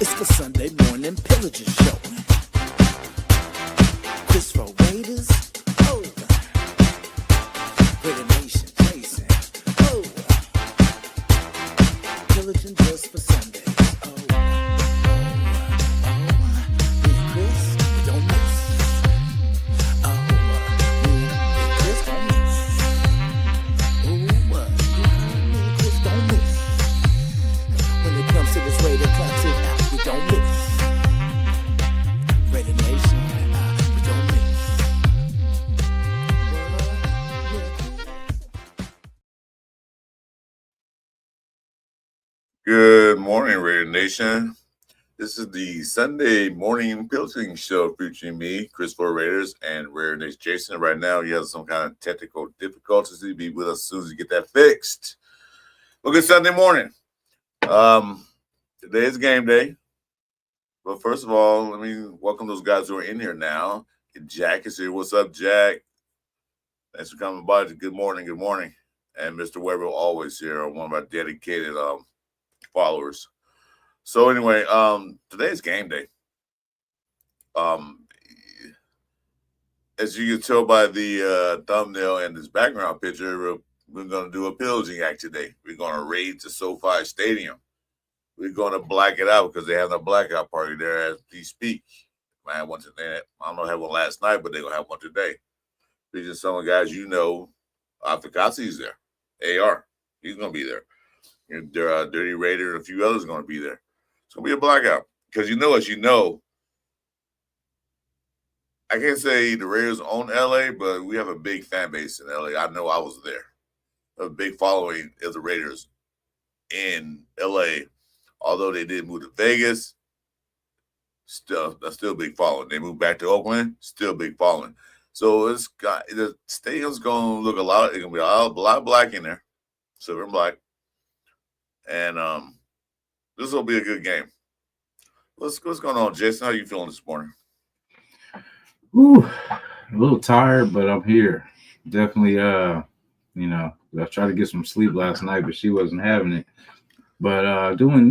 It's the Sunday morning Pillaging show. Chris for Raiders. Oh, Raider Nation, Jasin. Oh, Pillaging just for Sundays. Oh, me and Chris, we don't miss. Oh, me and Chris don't miss. Oh, me and Chris don't miss. When it comes to this Raider classic, we don't miss. Raider Nation, we don't miss. Good morning, Raider Nation. This is the Sunday morning Pillaging show featuring me, Chris for Raiders, and Raider Nation Jasin. Right now, he has some kind of technical difficulties. He'll be with us as soon as you get that fixed. Well, good Sunday morning. Today is game day. But first of all, let me welcome those guys who are in here now. Jack is here. What's up, Jack? Thanks for coming by. Good morning. Good morning. And Mr. Weber always here, one of our dedicated followers. So anyway, today's game day. As you can tell by the thumbnail and this background picture, we're going to do a pillaging act today. We're going to raid the SoFi Stadium. We're going to black it out because they have a blackout party there as we speak. I had one today. I don't know, had one last night, but they're going to have one today. These are some of the guys you know. Aftakasi's there. AR, he's going to be there. Dirty Raider and a few others are going to be there. It's going to be a blackout. Because as you know, I can't say the Raiders own LA, but we have a big fan base in LA. I know I was there. A big following of the Raiders in LA. Although they did move to Vegas, that's still a big following. They moved back to Oakland, still a big following. So the stadium's going to look a lot. It's going to be a lot of black in there, silver and black. And this will be a good game. What's going on, Jason? How you feeling this morning? Ooh, a little tired, but I'm here. Definitely, I tried to get some sleep last night, but she wasn't having it. But doing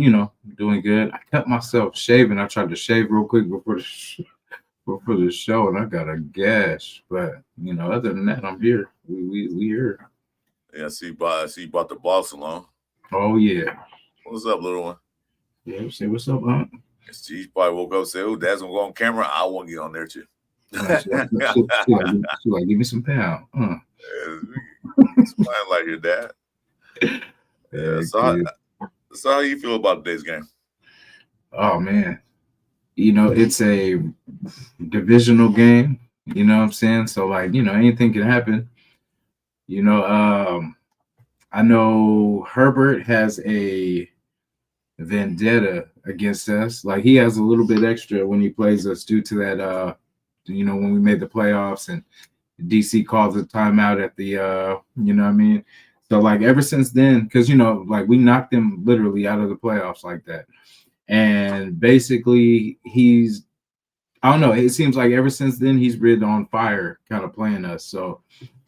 good. I kept myself shaving. I tried to shave real quick before the show, and I got a gash. But other than that, I'm here. We here. Yeah, I see you bought the boss along. Oh yeah. What's up, little one? Yeah, say what's up, huh? She probably woke up and said, "Oh, Dad's gonna go on camera. I want to get on there too." She like, give me some pound. Smiling like your dad. Yeah. So how you feel about today's game? Oh man, it's a divisional game. You know what I'm saying? So anything can happen. I know Herbert has a vendetta against us. Like he has a little bit extra when he plays us due to that. When we made the playoffs and DC called the timeout at the, you know what I mean? So ever since then, because we knocked them literally out of the playoffs like that. And basically I don't know, it seems like ever since then he's been on fire kind of playing us. So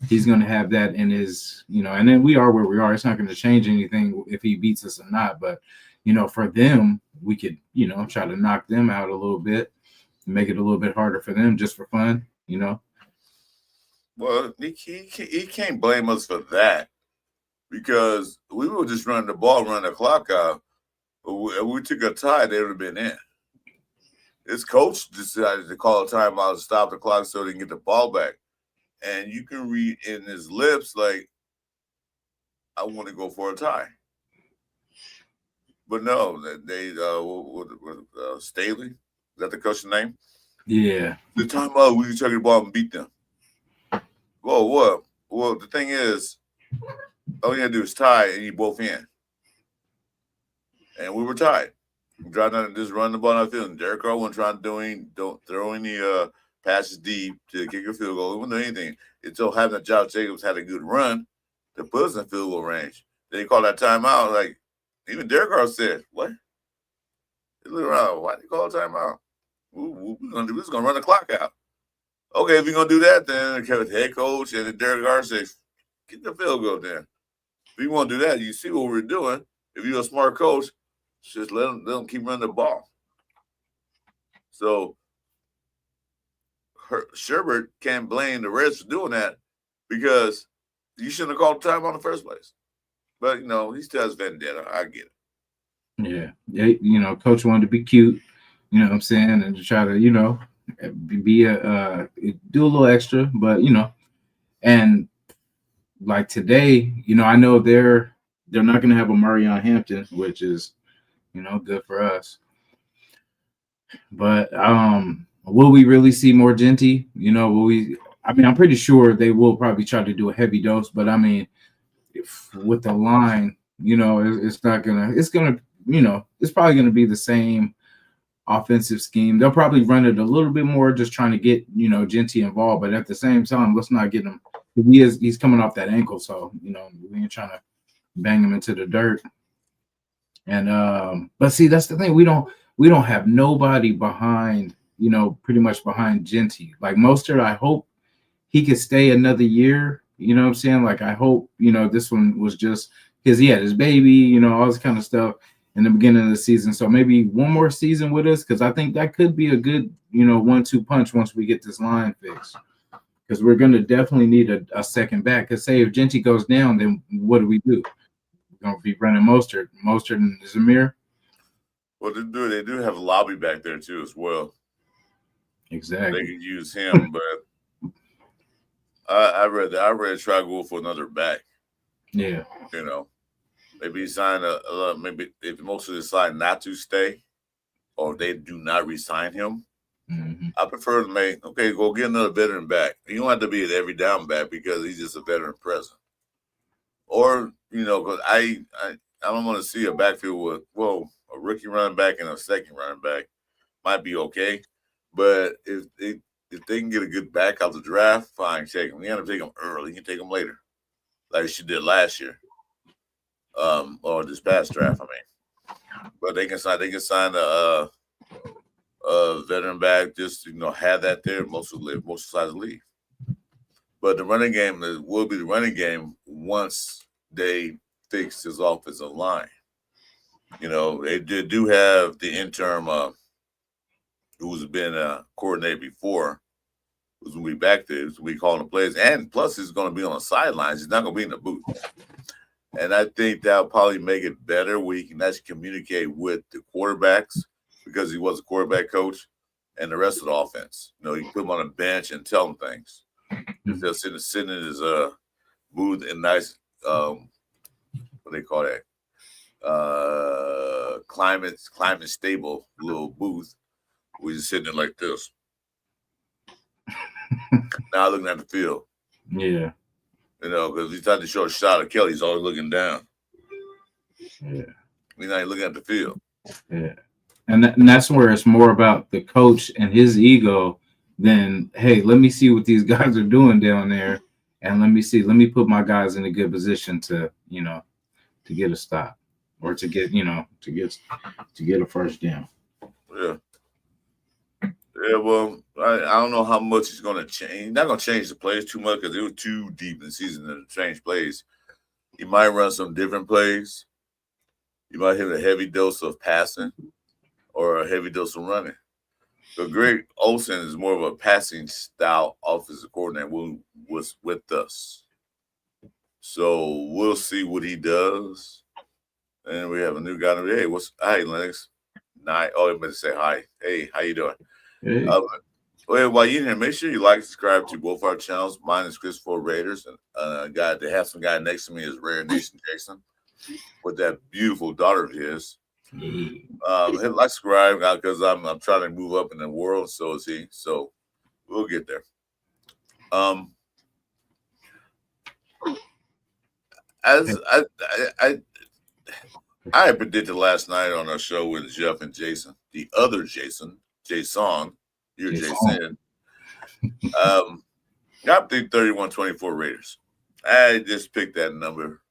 he's going to have that in his, and then we are where we are. It's not going to change anything if he beats us or not. But, for them, we could, try to knock them out a little bit, make it a little bit harder for them just for fun, Well, he can't blame us for that because we were just running the ball, running the clock out. If we took a tie, they would have been in. His coach decided to call a timeout and stop the clock so they can get the ball back. And you can read in his lips like, I want to go for a tie. But no, they Staley, is that the coach's name? Yeah. The timeout, we can take the ball and beat them. Well, what? Well, the thing is, all you got to do is tie and you both in. And we were tied. We tried to just run the ball on the field. And Derek Carr wasn't trying to throw any passes deep to kick a field goal. He wasn't doing anything. It so happened that Josh Jacobs had a good run to put us in field goal range. Then he called that timeout. Like, even Derek Carr said, what? He looked around. Why did he call a timeout? We're going to run the clock out. Okay, if you're going to do that, then the head coach and the Derek Carr says, get the field goal then. If you want to do that, you see what we're doing. If you're a smart coach, just let them keep running the ball. So Sherbert can't blame the Reds for doing that because you shouldn't have called time on the first place. But he still has vendetta. I get Yeah. it. Yeah. Coach wanted to be cute, you know what I'm saying, and to try to, be do a little extra, but and like today, I know they're not gonna have a Murray on Hampton, which is, good for us. But will we really see more Genty? Will we? I mean, I'm pretty sure they will probably try to do a heavy dose, but I mean, with the line, it's not gonna. It's gonna, it's probably gonna be the same offensive scheme. They'll probably run it a little bit more, just trying to get Genty involved. But at the same time, let's not get him. He's coming off that ankle, so we ain't trying to bang him into the dirt. And but see, that's the thing. We don't have nobody behind, pretty much behind Genty. Like Mostert, I hope he could stay another year. You know what I'm saying? Like I hope, this one was just because he had his baby, all this kind of stuff in the beginning of the season. So maybe one more season with us, because I think that could be a good, 1-2 punch once we get this line fixed. Because we're going to definitely need a second back. Because say if Genty goes down, then what do? We're going to be running Mostert and Zamir. Well, they do have a lobby back there too as well. Exactly. They can use him, but I read try to go for another back. Yeah. Maybe sign maybe if Mostert decide not to stay, or they do not re-sign him. Mm-hmm. I prefer to go get another veteran back. You don't have to be at every down back because he's just a veteran present. Or, because I don't want to see a backfield with, a rookie running back and a second running back might be okay. But if they can get a good back out the draft, fine, take them. You have to take them early. You can take them later, like she did last year, or this past draft. I mean, but they can sign a veteran back. Just have that there. Most sides leave. But the running game will be the running game once they fix his offensive line. They do have the interim who's been coordinated before, who's going to be back there, who's going to be calling the plays. And plus, he's going to be on the sidelines. He's not going to be in the booth. And I think that'll probably make it better where he can actually communicate with the quarterbacks because he was a quarterback coach and the rest of the offense. You can put him on a bench and tell him things. Instead of sitting in his booth in nice, what do they call that? Climate stable little booth. We're just sitting there like this. Now looking at the field. Yeah. Because he's trying to show a shot of Kelly. He's always looking down. Yeah. He's not looking at the field. Yeah. And that's where it's more about the coach and his ego than, hey, let me see what these guys are doing down there. And let me put my guys in a good position to get a stop or to get a first down. Yeah. Yeah, well, I don't know how much he's going to change. He's not going to change the plays too much because it was too deep in the season to change plays. He might run some different plays. You might hit a heavy dose of passing or a heavy dose of running. But Greg Olsen is more of a passing style offensive coordinator who was with us. So we'll see what he does. And we have a new guy. Hey, hi, Lennox. Oh, I'm going to say hi. Hey, how you doing? Hey. While you're here, make sure you like and subscribe to both our channels. Mine is Chris for Raiders, and they have some guy next to me is Rare Nation Jason with that beautiful daughter of his. Hit like, subscribe because I'm trying to move up in the world. So is he. So we'll get there. As I predicted last night on our show with Jeff and Jason, the other Jason, you're Jason. I think 31-24 Raiders. I just picked that number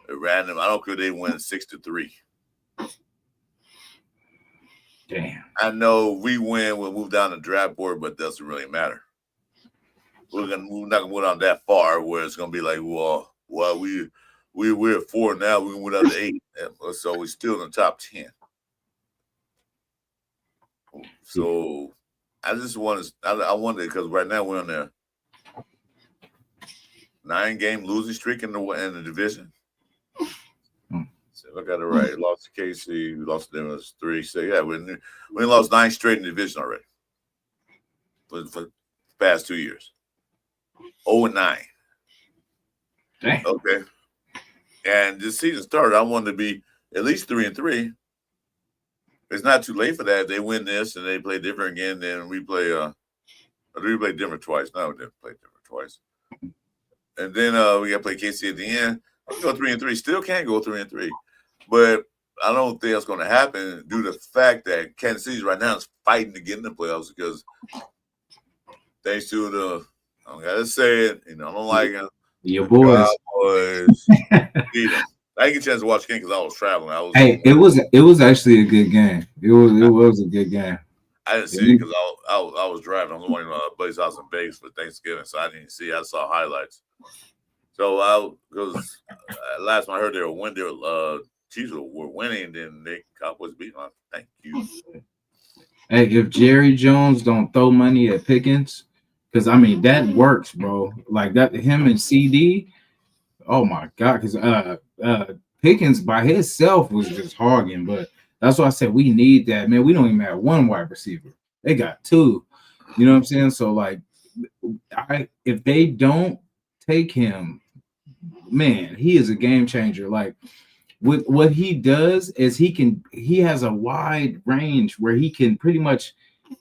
at random. I don't care if they win 6-3. Damn. I know we win, we'll move down the draft board, but it doesn't really matter. We're not gonna move down that far where it's gonna be like, well, we're at 4 now, we went up to 8, so we're still in the top 10. So I just want to. I wonder because right now we're on the 9-game losing streak in the division. So if I got it right, lost to KC, we lost to them as 3. So yeah, we lost 9 straight in the division already for the past 2 years. 0-9. Dang. Okay. And this season started, I wanted to be at least 3-3. It's not too late for that. If they win this and they play different again, then we play different twice. No, we didn't play different twice. And then we gotta play KC at the end. I can go 3-3. Still can't go 3-3. But I don't think that's gonna happen due to the fact that Kansas City right now is fighting to get in the playoffs because thanks to the I gotta say it, I don't like them. Your boys. Cowboys. I didn't get a chance to watch the game because I was traveling. It was actually a good game. It was a good game. I didn't see it because I was driving. I was going to my buddy's house in Vegas for Thanksgiving, so I didn't see it. I saw highlights. So because last time I heard they were winning, Chiefs were winning, then the Cowboys beat them. Thank you. Hey, if Jerry Jones don't throw money at Pickens, because I mean that works, bro. Like that, him and CD. Oh my God, because Pickens by himself was just hogging, but that's why I said we need that, man. We don't even have one wide receiver. They got 2. You know what I'm saying? So like, if they don't take him, man, he is a game changer. Like with what he does is he has a wide range where he can pretty much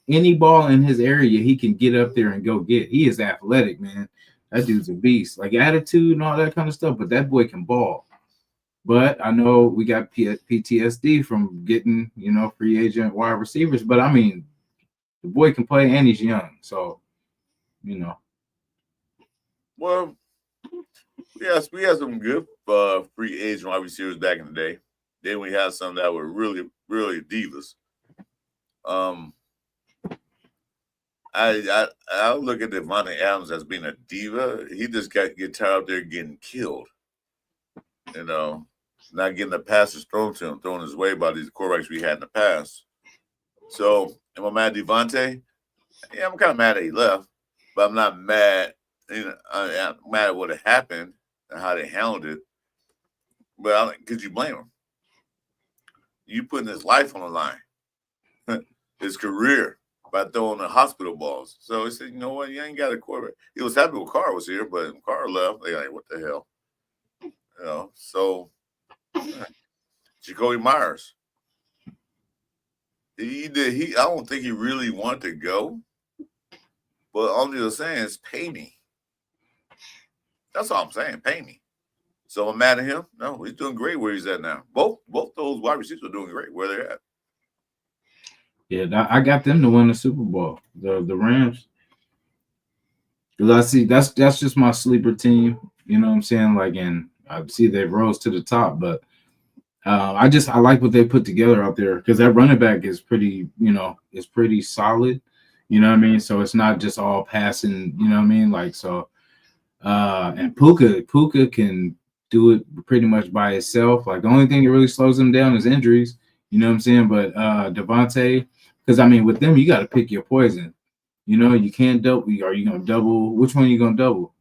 any ball in his area he can get up there and go get. He is athletic, man. That dude's a beast. Like attitude and all that kind of stuff, but that boy can ball. But I know we got PTSD from getting, free agent wide receivers. But I mean, the boy can play and he's young. So, Well, yes, we had some good free agent wide receivers back in the day. Then we had some that were really, really divas. I look at Devontae Adams as being a diva. He just get tired out there getting killed. Not getting the passes thrown to him, thrown his way by these quarterbacks we had in the past. So, am I mad at Devontae? Yeah, I'm kind of mad that he left, but I'm not mad. I'm mad at what had happened and how they handled it. But could you blame him? You putting his life on the line, his career, by throwing the hospital balls. So he said, you know what, you ain't got a quarterback. He was happy when Carr was here, but when Carr left, they like, what the hell? So Jacoby Myers. I don't think he really wanted to go, but all he was saying is pay me. That's all I'm saying, pay me. So I'm mad at him? No, he's doing great where he's at now. Both those wide receivers are doing great where they're at. Yeah, I got them to win the Super Bowl, the Rams. Because I see that's just my sleeper team. You know what I'm saying? Like, and I see they rose to the top, but I like what they put together out there because that running back is pretty, is pretty solid. You know what I mean? So it's not just all passing. You know what I mean? Like so, and Puka can do it pretty much by itself. Like the only thing that really slows him down is injuries. You know what I'm saying? But Devontae, because I mean, with them, you got to pick your poison. You can't double. Are you gonna double? Which one are you gonna double?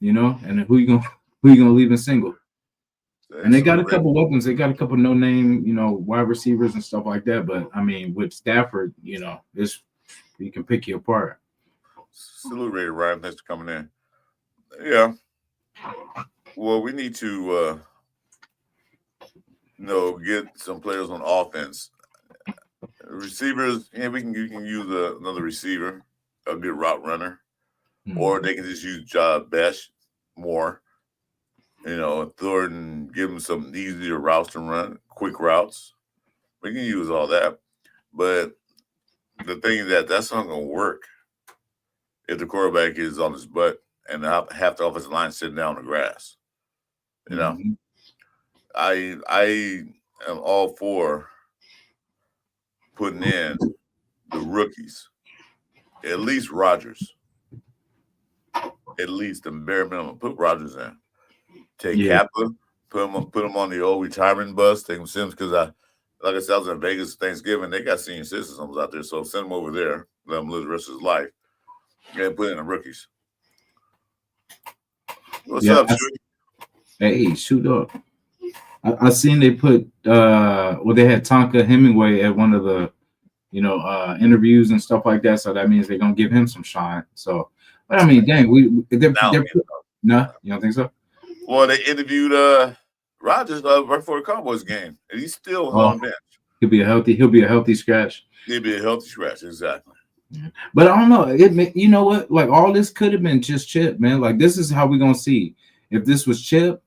And then who you gonna leave in single? And they got a couple weapons. They got a couple no-name, wide receivers and stuff like that. But I mean, with Stafford, this you can pick you apart. Salute Ray Ryan. Thanks for coming in. Yeah. Well, we need to, get some players on offense. Receivers, we can use another receiver, a good route runner, or they can just use Besh more. Thornton, give them some easier routes to run, quick routes. We can use all that. But the thing is that's not going to work if the quarterback is on his butt and half the offensive line sitting down on the grass. I am all for putting in the rookies, at least Rodgers. At least the bare minimum. Put Rodgers in. Take Kappa, put him on the old retirement bus. Take him Sims because Like I said, I was in Vegas Thanksgiving. They got senior citizens out there, so send him over there. Let him live the rest of his life. And put in the rookies. What's up, Shooty? Hey, shoot up. I seen they put they had Tonka Hemingway at one of the interviews and stuff like that. So that means they're gonna give him some shine. So, but I mean, dang, they're no, you don't think so? Well, they interviewed Rodgers right before the Cowboys game, and he's still on bench. He'll be a healthy scratch. He'll be a healthy scratch, exactly. But I don't know. You know what? Like all this could have been just Chip, man. Like this is how we're gonna see if this was Chip,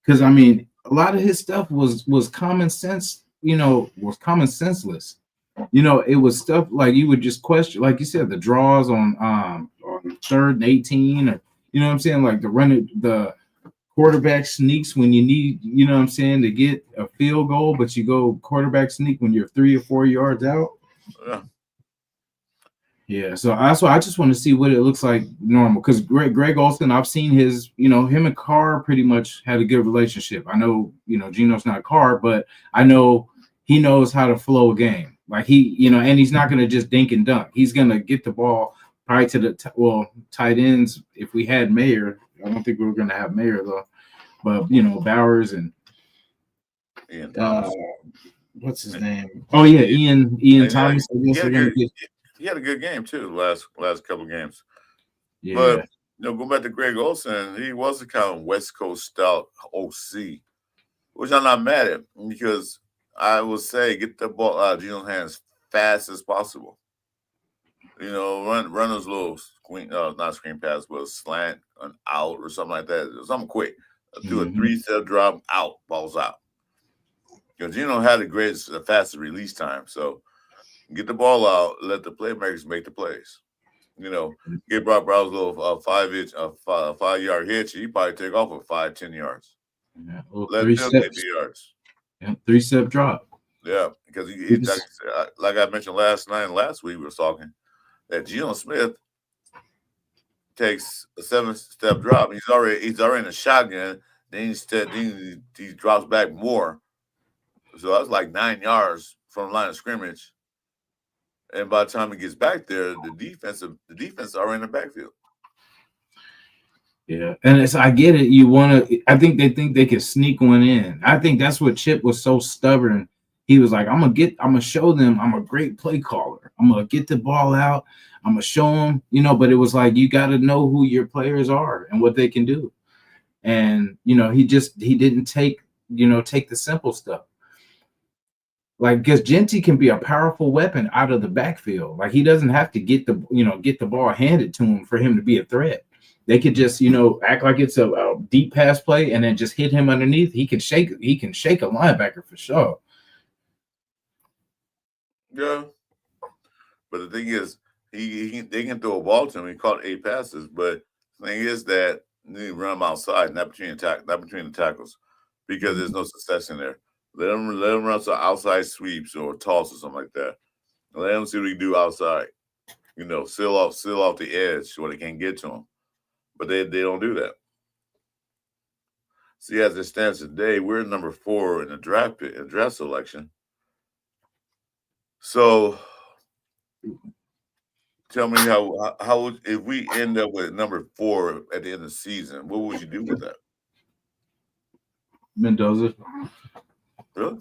because I mean, a lot of his stuff was common sense. Was common senseless. It was stuff like you would just question, like you said, the draws on 3rd and 18, or what I'm saying, like the quarterback sneaks when you need, what I'm saying, to get a field goal, but you go quarterback sneak when you're 3 or 4 yards out. Yeah, so I just want to see what it looks like normal, because Greg Olsen, I've seen his, him and Carr pretty much had a good relationship. I know, Geno's not Carr, but I know he knows how to flow a game. Like and he's not going to just dink and dunk. He's going to get the ball probably to the tight ends. If we had Mayer, I don't think we were going to have Mayer though, but Bowers and what's his name? Oh yeah, Ian Thomas. He had a good game too the last couple games. Yeah. But going back to Greg Olsen, he was a kind of West Coast style OC, which I'm not mad at, because I would say get the ball out of Geno's hands fast as possible. Run those little not screen pass, but a slant, an out or something like that. Something quick. Do a 3-step drop, out, balls out. Because Geno had the fastest release time. So get the ball out, let the playmakers make the plays. Get Brock Bowers a little 5-yard hitch. He probably take off with 5-10 yards. Yeah, let them get the yards. Yeah, 3-step drop. Yeah, because he like I mentioned last week we were talking, that Geno Smith takes a 7-step drop. He's already in a shotgun. Then he drops back more. So that's like 9 yards from the line of scrimmage. And by the time he gets back there, the defense are in the backfield. Yeah, and I get it. I think they think they could sneak one in. I think that's what Chip was so stubborn. He was like, I'm gonna show them I'm a great play caller. I'm gonna get the ball out. I'm gonna show them, but it was like, you got to know who your players are and what they can do. And, he didn't take the simple stuff. Like, because Genty can be a powerful weapon out of the backfield. Like, he doesn't have to get the ball handed to him for him to be a threat. They could just, act like it's a deep pass play and then just hit him underneath. He can shake a linebacker for sure. Yeah. But the thing is, they can throw a ball to him. He caught 8 passes, but the thing is that you need to run him outside, not between the tackles, because there's no success in there. Let them run some outside sweeps or toss or something like that. Let them see what he can do outside. Seal off the edge so they can't get to him. But they don't do that. See, as it stands today, we're number 4 in the draft selection. So tell me how if we end up with number 4 at the end of the season, what would you do with that? Mendoza. Really?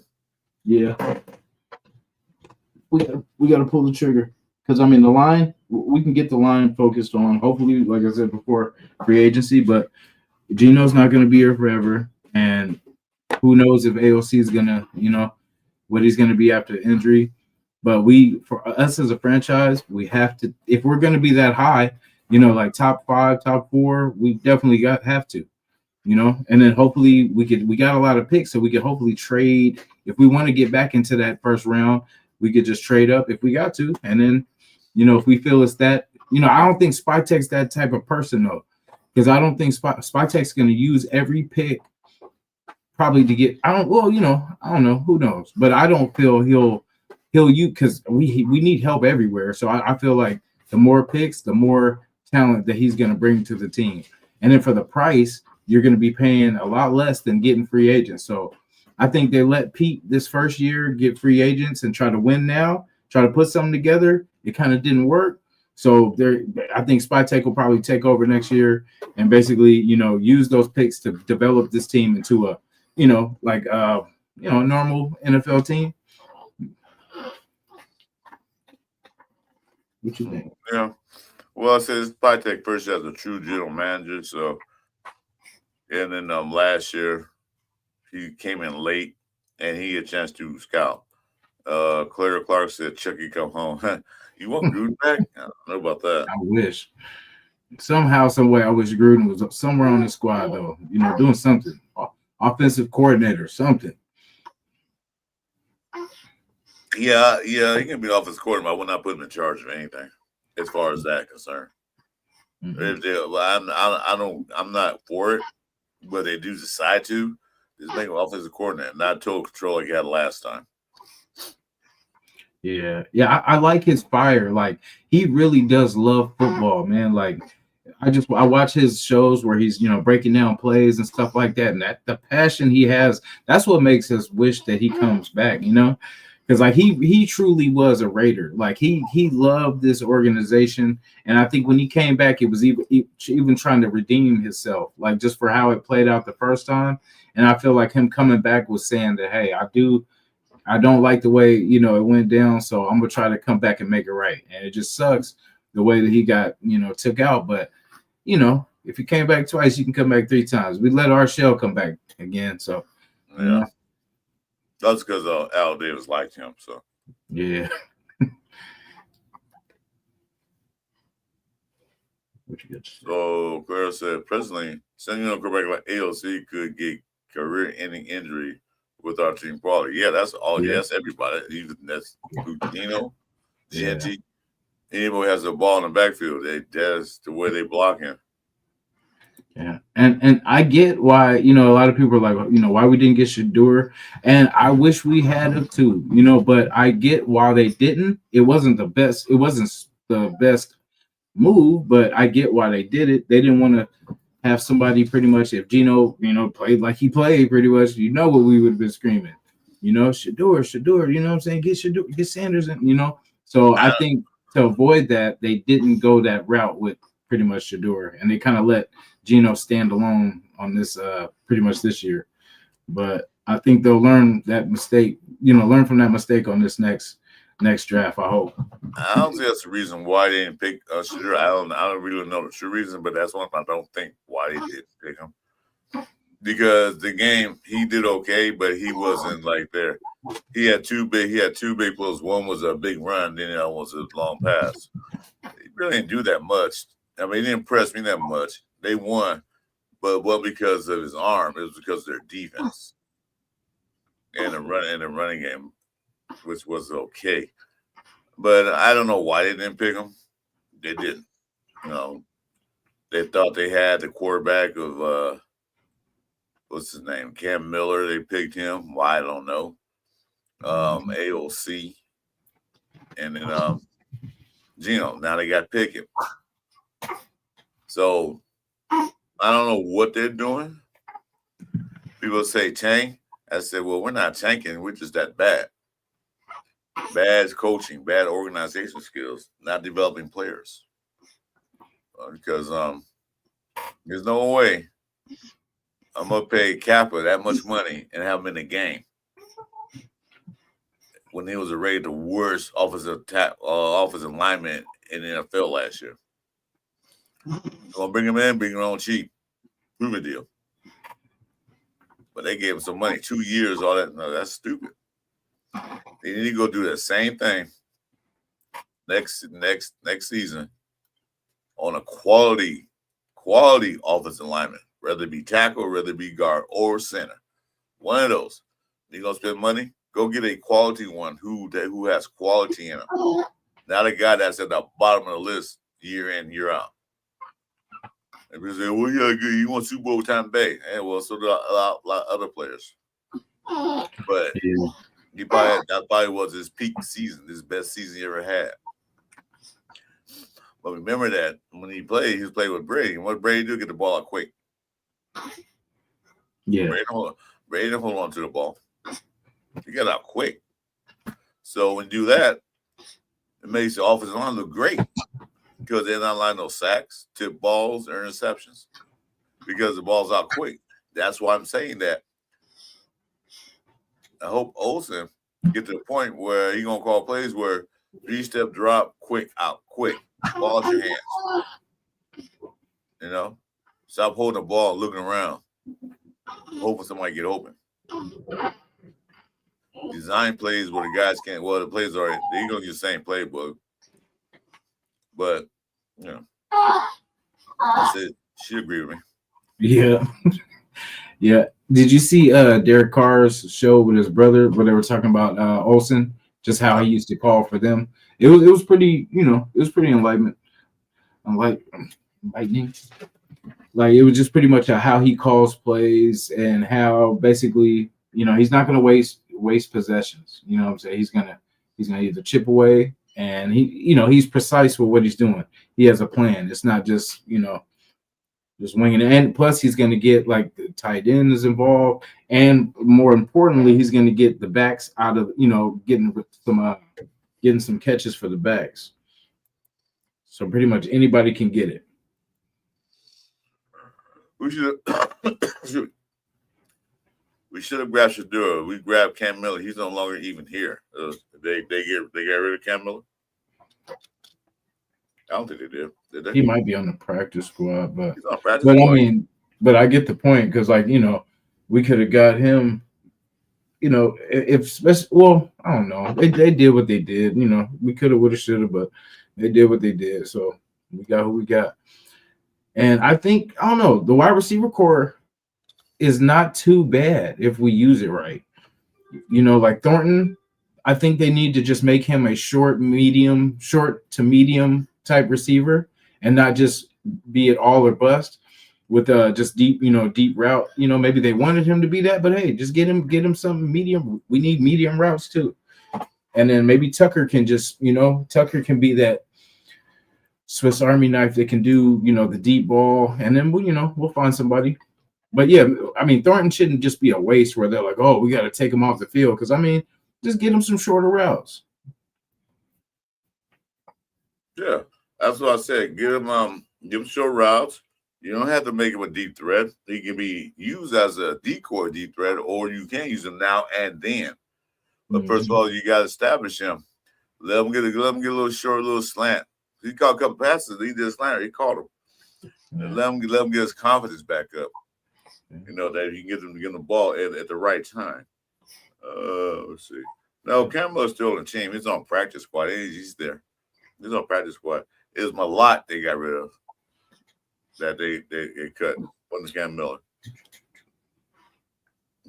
Yeah. We got to pull the trigger, because the line, we can get the line focused on, hopefully, like I said before, free agency. But Geno's not going to be here forever, and who knows if AOC is gonna, what he's going to be after injury. But for us as a franchise, we have to, if we're going to be that high, like top 5, top 4, we definitely have to, and then hopefully we got a lot of picks, so we could hopefully trade. If we want to get back into that first round, we could just trade up if we got to. And then, if we feel it's that, I don't think Spytek's that type of person though, because I don't think Spytek's going to use every pick probably to get, I don't know, who knows, but I don't feel he'll use, because we need help everywhere. So I feel like the more picks, the more talent that he's going to bring to the team. And then for the price, you're going to be paying a lot less than getting free agents. So I think they let Pete this first year get free agents and try to win now, try to put something together. It kind of didn't work. So I think Spytek will probably take over next year and basically, use those picks to develop this team into a, normal NFL team. What you think? Yeah. Well, I said Spytek first as a true general manager. So, and then last year he came in late and he had a chance to scout. Claire Clark said, "Chucky, come home." You want Gruden back? I don't know about that. I wish. Somehow, some way, I wish Gruden was somewhere on the squad, though. Doing something. Offensive coordinator, something. Yeah, he can be offensive coordinator. I would not put him in charge of anything, as far as that concerned. Mm-hmm. I'm not for it, but they do decide to. Just make him offensive coordinator, not total control like he had last time. Yeah, I like his fire. Like, he really does love football, man. Like, I watch his shows where he's breaking down plays and stuff like that, and that the passion he has, that's what makes us wish that he comes back. Because like he truly was a Raider. Like he loved this organization, and I think when he came back, it was even trying to redeem himself, like just for how it played out the first time. And I feel like him coming back was saying that, hey, I don't like the way it went down, so I'm gonna try to come back and make it right. And it just sucks the way that he got took out. But if he came back twice, you can come back 3 times. We let our shell come back again. So yeah, that's because Al Davis liked him. So yeah. So Claire said, presently, sending a quarterback like AOC could get career-ending injury with our team quality. Yeah, that's all. Yeah. Yes, everybody. Even that's Gino, Genty. Anybody has the ball in the backfield, that's the way they block him. Yeah, and I get why a lot of people are like, why we didn't get Shador, and I wish we had him too, but I get why they didn't. It wasn't the best. It wasn't the best move, but I get why they did it. They didn't want to have somebody pretty much, if Gino, played like he played pretty much, what we would have been screaming, Shador, you know what I'm saying? Get Shador, get Sanders, and So I think to avoid that, they didn't go that route with pretty much Shador, and they kind of let Gino stand alone on this pretty much this year. But I think they'll learn that mistake, learn from that mistake on this next draft, I hope. I don't think that's the reason why they didn't pick Shador. I don't really know the true reason, but that's one I don't think why they didn't pick him. Because the game, he did okay, but he wasn't like there. He had two big plays. One was a big run, then the other was a long pass. He really didn't do that much. I mean, he didn't impress me that much. They won, but it wasn't because of his arm. It was because of their defense and the running game, which was okay. But I don't know why they didn't pick him. They didn't. They thought they had the quarterback of what's his name, Cam Miller. They picked him. Why, I don't know. AOC, and then Gino. Now they got Pickett. So I don't know what they're doing. People say tank. I said, well, we're not tanking. We're just that bad. Bad coaching, bad organization skills, not developing players. Because there's no way I'm going to pay Kappa that much money and have him in the game when he was rated the worst offensive lineman in the NFL last year. Gonna bring him in, bring him on cheap. Prove a deal. But they gave him some money, 2 years, all that. No, that's stupid. They need to go do the same thing next season on a quality offensive lineman, whether it be tackle, whether it be guard or center. One of those. You're gonna spend money, go get a quality one who has quality in him. Not a guy that's at the bottom of the list year in, year out. And people say, well, yeah, you want Super Bowl Tampa Bay. And well, so do a lot of other players. But that probably was his peak season, his best season he ever had. But remember that when he was playing with Brady. And what did Brady do? Get the ball out quick. Yeah. Brady didn't hold on to the ball. He got out quick. So when you do that, it makes the offensive line look great because they're not allowing no sacks, tip balls, or interceptions because the ball's out quick. That's why I'm saying that. I hope Olsen get to the point where he's gonna call plays where 3-step drop, quick out, quick, ball out your hands. You know, stop holding the ball, looking around, hoping somebody get open. Design plays where the guys can't. Well, the plays are they're gonna use the same playbook, but you know, I said she agreed with me. Yeah. Yeah. Did you see Derek Carr's show with his brother where they were talking about Olsen, just how he used to call for them? It was pretty, you know, it was pretty enlightening. Like it was just pretty much how he calls plays and how basically, you know, he's not going to waste possessions. You know what I'm saying? He's gonna either chip away and he's precise with what he's doing. He has a plan. It's not just, you know, just winging it. And plus he's going to get like the tight end is involved. And more importantly, he's going to get the backs out of, you know, getting some catches for the backs. So pretty much anybody can get it. We should have grabbed Shadura. We grabbed Cam Miller. He's no longer even here. They got rid of Cam Miller. I don't think they did. Did they? He might be on the practice squad, but he's on practice squad. I mean, but I get the point because, like, you know, we could have got him. You know, I don't know. They did what they did. You know, we could have, would have, should have, but they did what they did. So we got who we got. And I think, I don't know, the wide receiver core is not too bad if we use it right. You know, like Thornton, I think they need to just make him a short to medium type receiver and not just be it all or bust with just deep route. You know, maybe they wanted him to be that, but hey, just get him some medium. We need medium routes too. And then maybe Tucker can be that Swiss Army knife that can do, you know, the deep ball, and then we'll find somebody. But yeah, I mean, Thornton shouldn't just be a waste where they're like, oh, we got to take him off the field. Because I mean, just get him some shorter routes. Yeah, that's what I said. Give him short routes. You don't have to make him a deep threat. He can be used as a decoy deep threat, or you can use him now and then. But first of all, you got to establish him. Let him get a little short, little slant. He caught a couple passes. He did a slant. He caught him. And let him get his confidence back up. You know, that he can get him the ball at the right time. Let's see. No, Campbell's still on the team. He's on practice squad. He's there. He's on practice squad. It was Malott they got rid of. That they cut. Wasn't Cam Miller.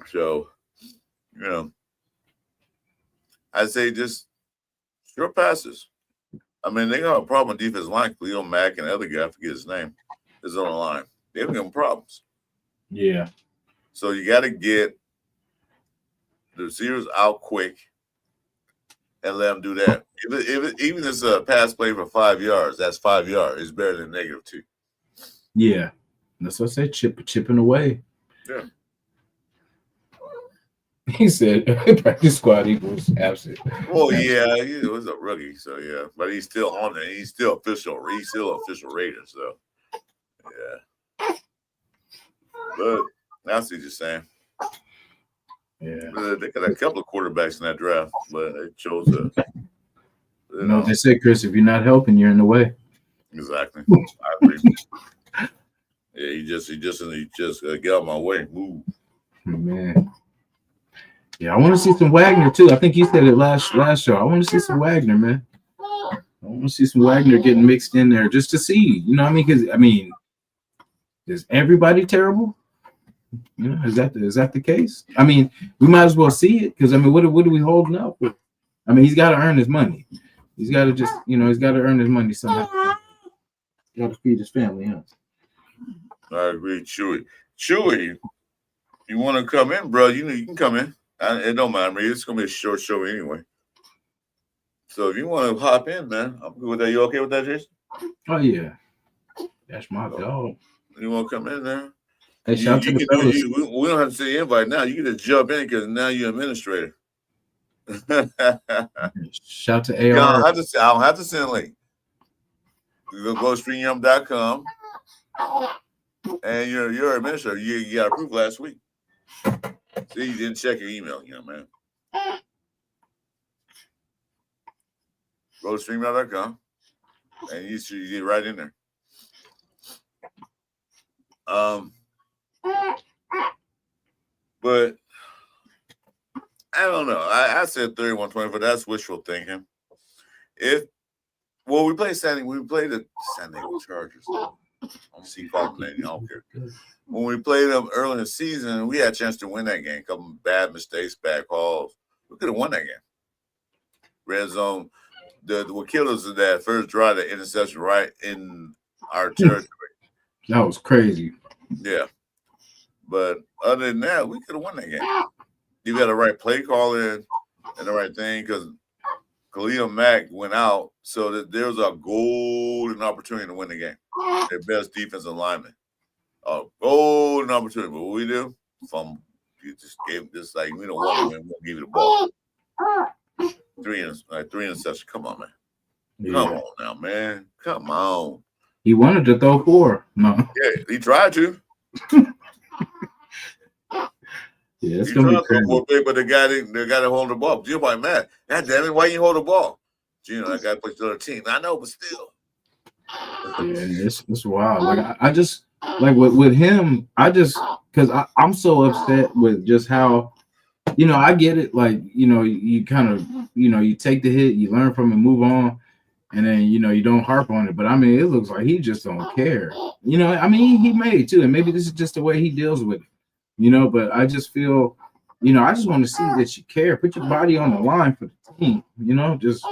So, you know, I'd say just short passes. I mean, they got a problem with defense line. Leo Mack and the other guy, I forget his name, is on the line. They're having problems. Yeah. So you got to get the receivers out quick and let them do that. Even if it's a pass play for 5 yards, that's 5 yards. It's better than -2. Yeah. That's what I said, chipping away. Yeah. He said practice squad equals absent. Well, yeah, he was a rookie, so yeah. But he's still on there. He's still official. He's still official Raider, so yeah. But I see what you're saying. Yeah. They got a couple of quarterbacks in that draft, but they chose to. You know what they say, Chris, if you're not helping, you're in the way. Exactly. I agree. Yeah, he just get out of my way. Move. Man. Yeah, I want to see some Wagner too. I think you said it last show. I want to see some Wagner, man. I want to see some Wagner getting mixed in there just to see. You know what I mean? Because I mean, is everybody terrible? You know, is that the case? I mean, we might as well see it because I mean, what are we holding up with? I mean, he's got to earn his money. He's got to just, you know, he's got to earn his money somehow. Got to feed his family, huh? I agree, Chewy. Chewy, you want to come in, bro? You know, you can come in. It don't matter me. It's gonna be a short show anyway. So if you want to hop in, man, I'm good with that. You okay with that, Jason? Oh yeah, that's my dog. You want to come in there? Hey, shout out to the fellas. We don't have to say invite now. You can just jump in because now you're administrator. Shout to Yeah, AR. I don't have to send a link. You go to streamyum.com and you're administrator. You got approved last week. See, you didn't check your email, man. Go to streamyum.com and you should get right in there. But I don't know. I said 31-20, but that's wishful thinking. We played the San Diego Chargers. I'm see calling that. I don't care. When we played them early in the season, we had a chance to win that game. A couple of bad mistakes, bad calls. We could have won that game. Red zone. What killed us is that first drive, the interception right in our territory. That was crazy. Yeah. But other than that, we could have won that game. You got the right play call in and the right thing because Khalil Mack went out, so that there was a golden opportunity to win the game. Their best defensive lineman. A golden opportunity. But what we do? You just gave this like we don't want to win, we'll give you the ball. Three interceptions. Come on, man. Yeah. Come on now, man. Come on. He wanted to throw 4. No. Yeah, he tried to. Yeah, it's gonna be crazy. But the guy that hold the ball. You're like, man, God damn it, why you hold the ball? That guy plays the other team. I know, but still. Yeah, it's wild. Like I just like with him, because I'm so upset with just how, I get it. Like, you kind of, you take the hit, you learn from it, move on, and then you don't harp on it. But I mean, it looks like he just don't care. I mean, he may too, and maybe this is just the way he deals with it. But I just feel, I just want to see that you care. Put your body on the line for the team. Just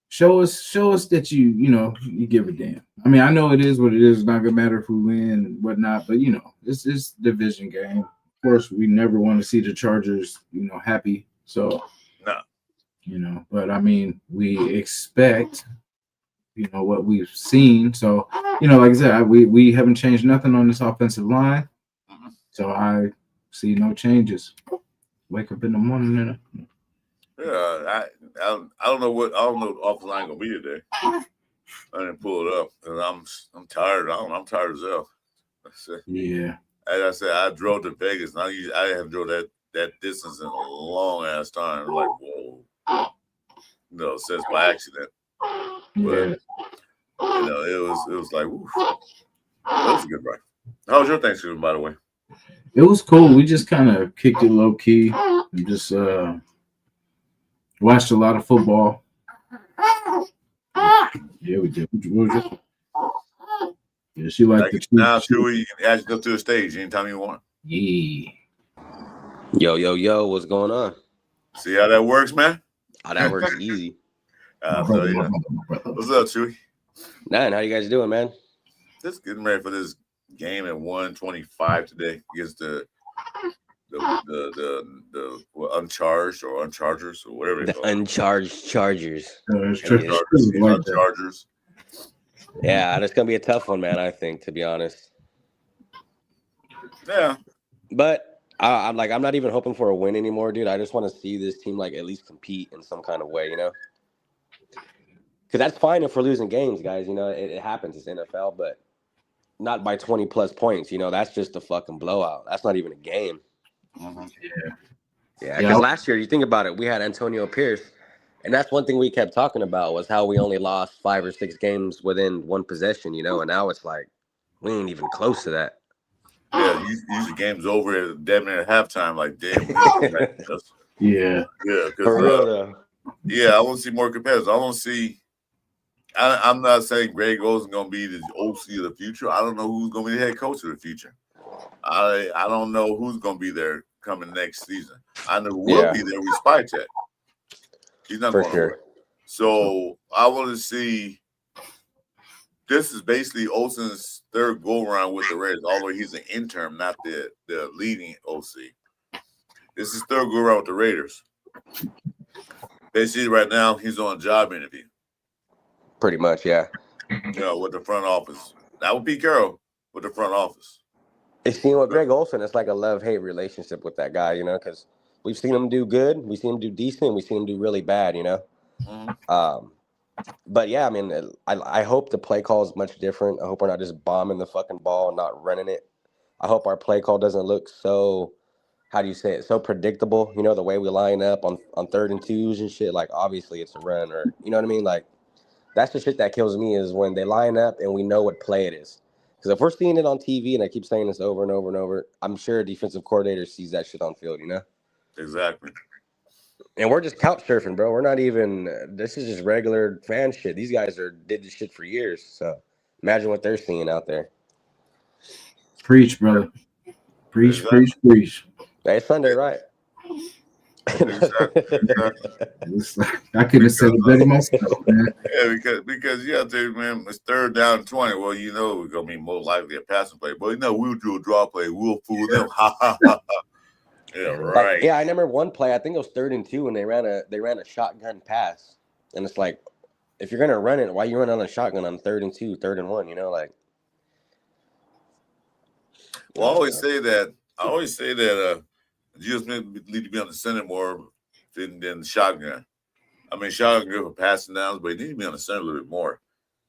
show us that you give a damn. I mean, I know it is what it is. It's not gonna matter if we win and whatnot, but it's division game. Of course, we never want to see the Chargers, happy. So no. But I mean, we expect, what we've seen. So, like I said, we haven't changed nothing on this offensive line. So I see no changes. Wake up in the morning and I don't know what offensive line gonna be today. I didn't pull it up because I'm tired. I'm tired as hell. Yeah. As I said, I drove to Vegas. And I haven't drove that distance in a long ass time. Like, whoa, since by accident. But it was like, woof. That was a good ride. How was your Thanksgiving, by the way? It was cool. We just kind of kicked it low key and just watched a lot of football. Yeah, we did. Yeah, she liked the now, Chewy, you can ask you up to the stage anytime you want. Yeah. Yo, what's going on? See how that works, man? How that works easy. What's up, Chewy? Nothing. How you guys doing, man? Just getting ready for this game at 1:25 today against the uncharged or unchargers or whatever the uncharged Chargers. Unchargers. Yeah, it's gonna be a tough one, man. I think, to be honest. Yeah, but I'm not even hoping for a win anymore, dude. I just want to see this team at least compete in some kind of way, Because that's fine if we're losing games, guys. It happens. It's NFL, but not by 20 plus points. That's just a fucking blowout. That's not even a game. Mm-hmm. Yeah. Because last year, you think about it, we had Antonio Pierce, and that's one thing we kept talking about was how we only lost 5 or 6 games within one possession. And now it's like we ain't even close to that. Yeah, usually game's over at damn near halftime. Like, damn. Yeah. For real though. Yeah, I want to see more competitors. I want to see. I'm not saying Greg Olsen's going to be the OC of the future. I don't know who's going to be the head coach of the future. I don't know who's going to be there coming next season. I know who will be there with Spytek. He's not going to. So I want to see. This is basically Olsen's third go-around with the Raiders, although he's an interim, not the leading OC. This is third go-around with the Raiders. Basically, right now, he's on a job interview. Pretty much, yeah. With the front office. That would be Carroll with the front office. It's with Greg Olsen, it's like a love-hate relationship with that guy, because we've seen them do good, we've seen them do decent, we've seen them do really bad, you know. But yeah, I mean, I hope the play call is much different. I hope we're not just bombing the fucking ball and not running it. I hope our play call doesn't look so, how do you say it, so predictable. You know, the way we line up on 3rd and 2s and shit. Like, obviously it's a run, or you know what I mean. Like, that's the shit that kills me is when they line up and we know what play it is. Because if we're seeing it on TV, and I keep saying this over and over and over, I'm sure a defensive coordinator sees that shit on field. You know. Exactly. And we're just couch surfing, bro. We're not even. This is just regular fan shit. These guys did this shit for years. So imagine what they're seeing out there. Preach, brother. Preach, Exactly. preach. Hey, it's Sunday, right? Exactly. I couldn't have said it better myself, man. Yeah, because you have to, man, it's 3rd down and 20. Well, you know we're gonna be more likely a passing play, but you know we'll do a draw play. We'll fool them. Ha ha ha. Yeah, right. Like, yeah, I remember one play. I think it was 3rd and 2, and they ran a shotgun pass, and it's like, if you're gonna run it, why you run on a shotgun on 3rd and 2, 3rd and 1? You know, like. Well, I always say that you just need to be on the center more than the shotgun. I mean, shotgun good for passing downs, but you need to be on the center a little bit more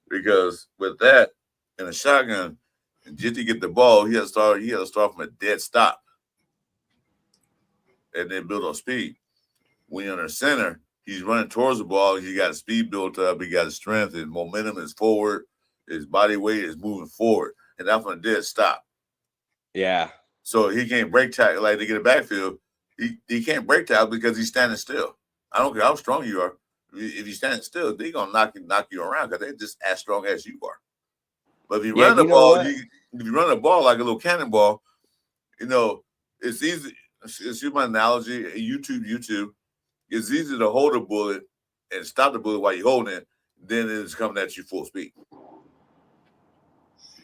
because with that in a shotgun, just to get the ball, he has to start from a dead stop and then build on speed. When you're on the center, he's running towards the ball. He got his speed built up. He got his strength. His momentum is forward. His body weight is moving forward, and that's from a dead stop. Yeah. So he can't break tackle like to get a backfield. He can't break tackle because he's standing still. I don't care how strong you are. If you're standing still, they're gonna knock you around because they're just as strong as you are. But if you run the ball, if you run the ball like a little cannonball, you know it's easy. It's my analogy. YouTube. It's easy to hold a bullet and stop the bullet while you're holding it. Then it's coming at you full speed.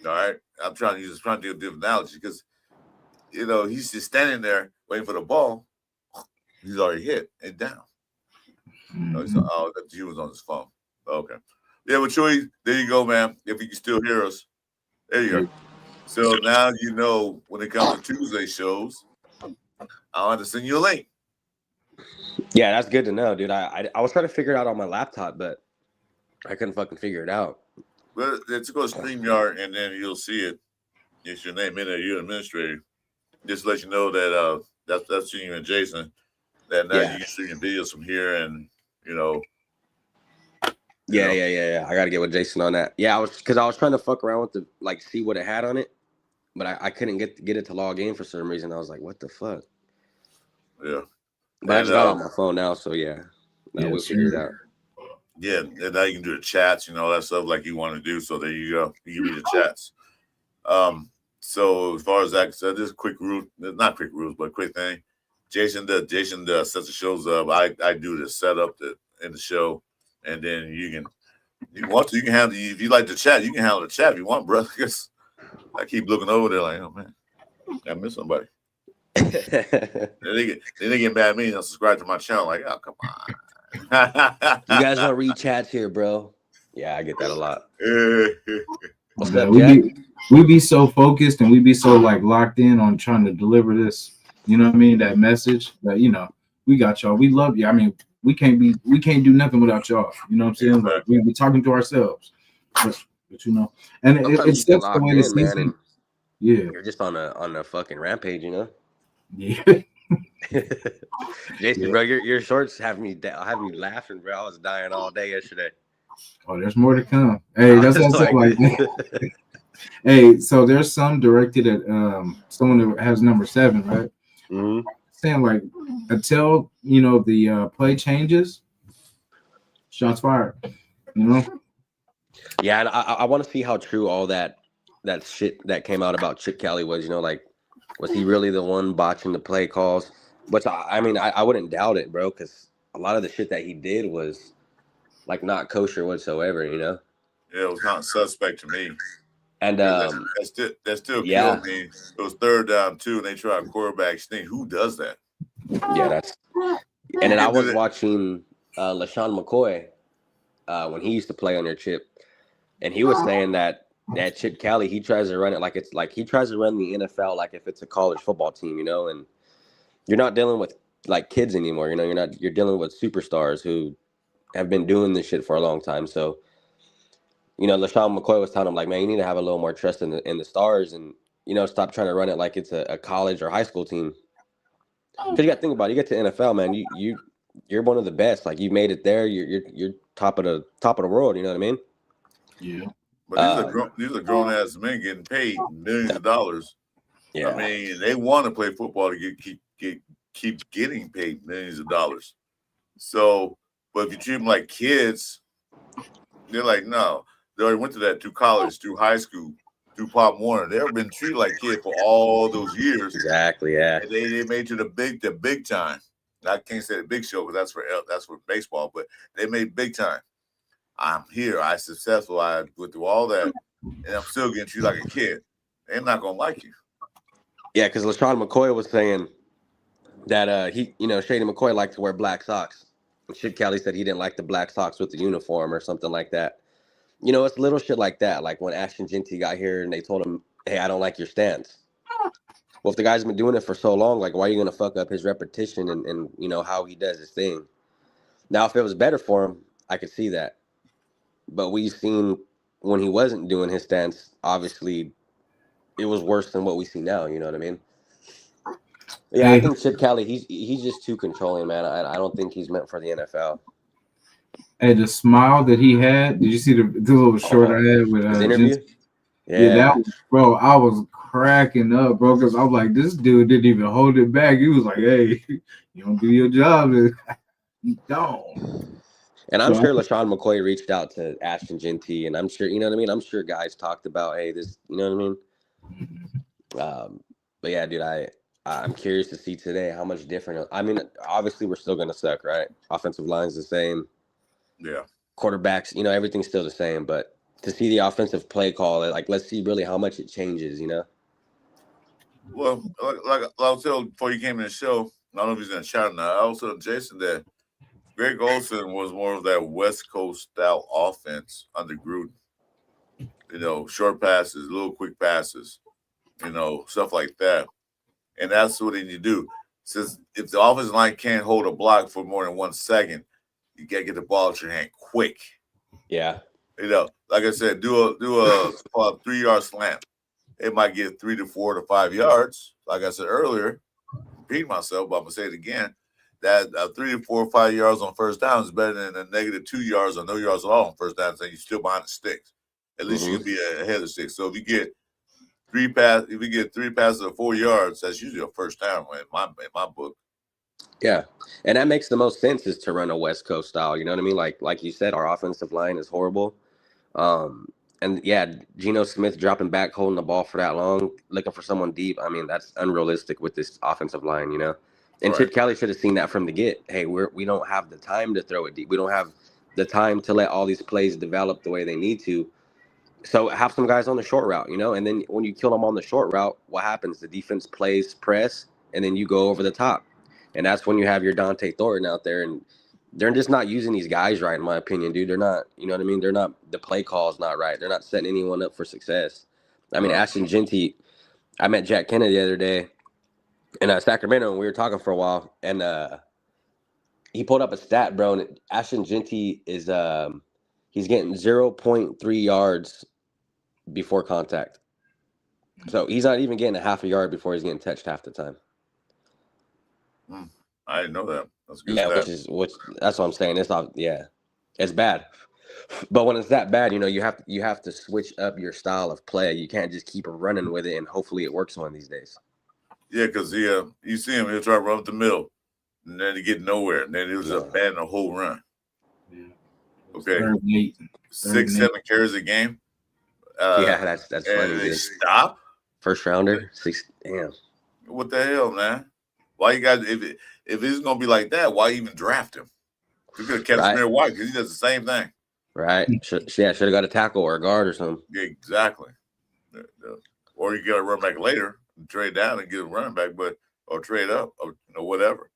All right, I'm trying to do a different analogy because, you know, he's just standing there waiting for the ball. He's already hit and down. He was on his phone. Okay. Yeah, but Chewy, there you go, man. If you can still hear us, there you go. So now you know when it comes to Tuesday shows, I'll have to send you a link. Yeah, that's good to know, dude. I was trying to figure it out on my laptop, but I couldn't fucking figure it out. Well, let's go to StreamYard, and then you'll see it. It's your name in there. You're an administrator. Just to let you know that that's you and Jason. That now you can stream your videos from here, and you know. Yeah. I got to get with Jason on that. Yeah, I was trying to fuck around with see what it had on it, but I couldn't get it to log in for some reason. I was like, what the fuck? Yeah. But I just got it on my phone now, so we'll figure it out. Yeah, and now you can do the chats, you know, that stuff like you want to do. So there you go. You can read the chats. So as far as that, so just quick rules, not quick rules, but quick thing. Jason sets the shows up. I do the setup in the show, and then you can handle. If you like the chat, you can handle the chat if you want, brother. Because I keep looking over there like, oh man, I miss somebody. then they get mad at me and subscribe to my channel. Like, oh come on. You guys don't read chats here, bro. Yeah, I get that a lot. What's up, we be so focused and we be so locked in on trying to deliver this, you know what I mean, that message. But you know, we got y'all. We love you. I mean, we can't do nothing without y'all. You know what I'm saying? Like we be talking to ourselves. But you know, and it's just the way the season. Yeah, you're just on a fucking rampage, you know. Yeah. Jason, bro, your shorts have me laughing, bro. I was dying all day yesterday. Oh, there's more to come. Hey, that's like hey, so there's some directed at someone that has number 7, right? Mm-hmm. Saying until you know the play changes, shots fired. You know? Yeah, and I want to see how true all that shit that came out about Chip Kelly was. You know, was he really the one botching the play calls? Which I mean, I wouldn't doubt it, bro, because a lot of the shit that he did was not kosher whatsoever, you know. Yeah, it was not suspect to me. And that still killed me. It was 3rd down 2, and they tried quarterback sneak. Who does that? Yeah, that's. And then I was watching LaShawn McCoy when he used to play on your Chip, and he was saying that Chip Kelly, he tries to run it he tries to run the NFL like if it's a college football team, you know, and you're not dealing with like kids anymore. You know, you're dealing with superstars who have been doing this shit for a long time. So, you know, LaShawn McCoy was telling him like, man, you need to have a little more trust in the stars, and you know, stop trying to run it like it's a college or high school team. Because you got to think about it. You get to NFL, man. You're one of the best. Like you made it there. You're top of the world. You know what I mean? Yeah. But these are grown ass men getting paid millions of dollars. Yeah. I mean, they want to play football to keep getting paid millions of dollars. So, but if you treat them like kids, they're like, no. They already went to that through college, through high school, through Pop Warner. They've been treated like kids for all those years. Exactly. Yeah. And they made it the big time. I can't say the big show because that's for baseball, but they made big time. I'm here. I'm successful. I went through all that, and I'm still getting treated like a kid. They're not gonna like you. Yeah, because LaShawn McCoy was saying that Shady McCoy liked to wear black socks. And Shit Kelly said he didn't like the black socks with the uniform or something like that. You know, it's little shit like that. Like when Ashton Jeanty got here and they told him, hey, I don't like your stance. Well, if the guy's been doing it for so long, like why are you going to fuck up his repetition and you know, how he does his thing? Now, if it was better for him, I could see that. But we've seen when he wasn't doing his stance, obviously it was worse than what we see now. You know what I mean? Yeah, I think Chip Kelly, he's just too controlling, man. I don't think he's meant for the NFL. Hey, the smile that he had. Did you see the little short I had with his interview? Yeah, that was, bro. I was cracking up, bro, because I'm like, this dude didn't even hold it back. He was like, hey, you don't do your job, you don't. And I'm sure LaShawn McCoy reached out to Ashton Jeanty, and I'm sure, you know what I mean? I'm sure guys talked about, hey, this, you know what I mean? But yeah, dude, I'm curious to see today how much different. I mean, obviously we're still gonna suck, right? Offensive line's the same. Yeah. Quarterbacks, you know, everything's still the same, but to see the offensive play call, like, let's see really how much it changes, you know? Well, like I was telling before you came in the show, I don't know if he's in the chat now. I also told Jason that Greg Olsen was more of that West Coast style offense under Gruden. You know, short passes, little quick passes, you know, stuff like that. And that's what they need to do. Since if the offensive line can't hold a block for more than 1 second, you gotta get the ball out your hand quick. Yeah. You know, like I said, do a 3-yard slant. It might get 3 to 4 to 5 yards. Like I said earlier, repeat myself, but I'm gonna say it again. That 3 to 4 or 5 yards on first down is better than a negative 2 yards or no yards at all on first down, saying you're still behind the sticks. At least you can be ahead of the sticks. So if you get three passes of 4 yards, that's usually a first down in my book. Yeah, and that makes the most sense is to run a West Coast style. You know what I mean? Like you said, our offensive line is horrible. And yeah, Geno Smith dropping back, holding the ball for that long, looking for someone deep. I mean, that's unrealistic with this offensive line, you know. And Right. Chip Kelly should have seen that from the get. Hey, we don't have the time to throw it deep. We don't have the time to let all these plays develop the way they need to. So have some guys on the short route, you know. And then when you kill them on the short route, what happens? The defense plays press, and then you go over the top. And that's when you have your Dante Thornton out there, and they're just not using these guys right, in my opinion, dude. They're not, you know what I mean? They're not, the play call is not right. They're not setting anyone up for success. I mean, Ashton Jeanty, I met Jack Kennedy the other day in Sacramento, and we were talking for a while, and he pulled up a stat, bro, and Ashton Jeanty is he's getting 0.3 yards before contact. So he's not even getting a half a yard before he's getting touched half the time. I didn't know that. That's good. Yeah, that's what I'm saying. It's bad. But when it's that bad, you know, you have to switch up your style of play. You can't just keep running with it, and hopefully it works one of these days. Yeah, because you see him, he'll try to run up the middle, and then he get nowhere, and then he was just batting a whole run. Yeah. Okay, 6, 7 carries a game. Yeah, that's funny. And they Dude. stop. First rounder, 6. Damn. What the hell, man? Why you guys? If it's gonna be like that, why even draft him? You could have kept Samir White because he does the same thing. Right. Should have got a tackle or a guard or something. Yeah, exactly. Or you got to run back later, and trade down and get a running back, or trade up, or whatever.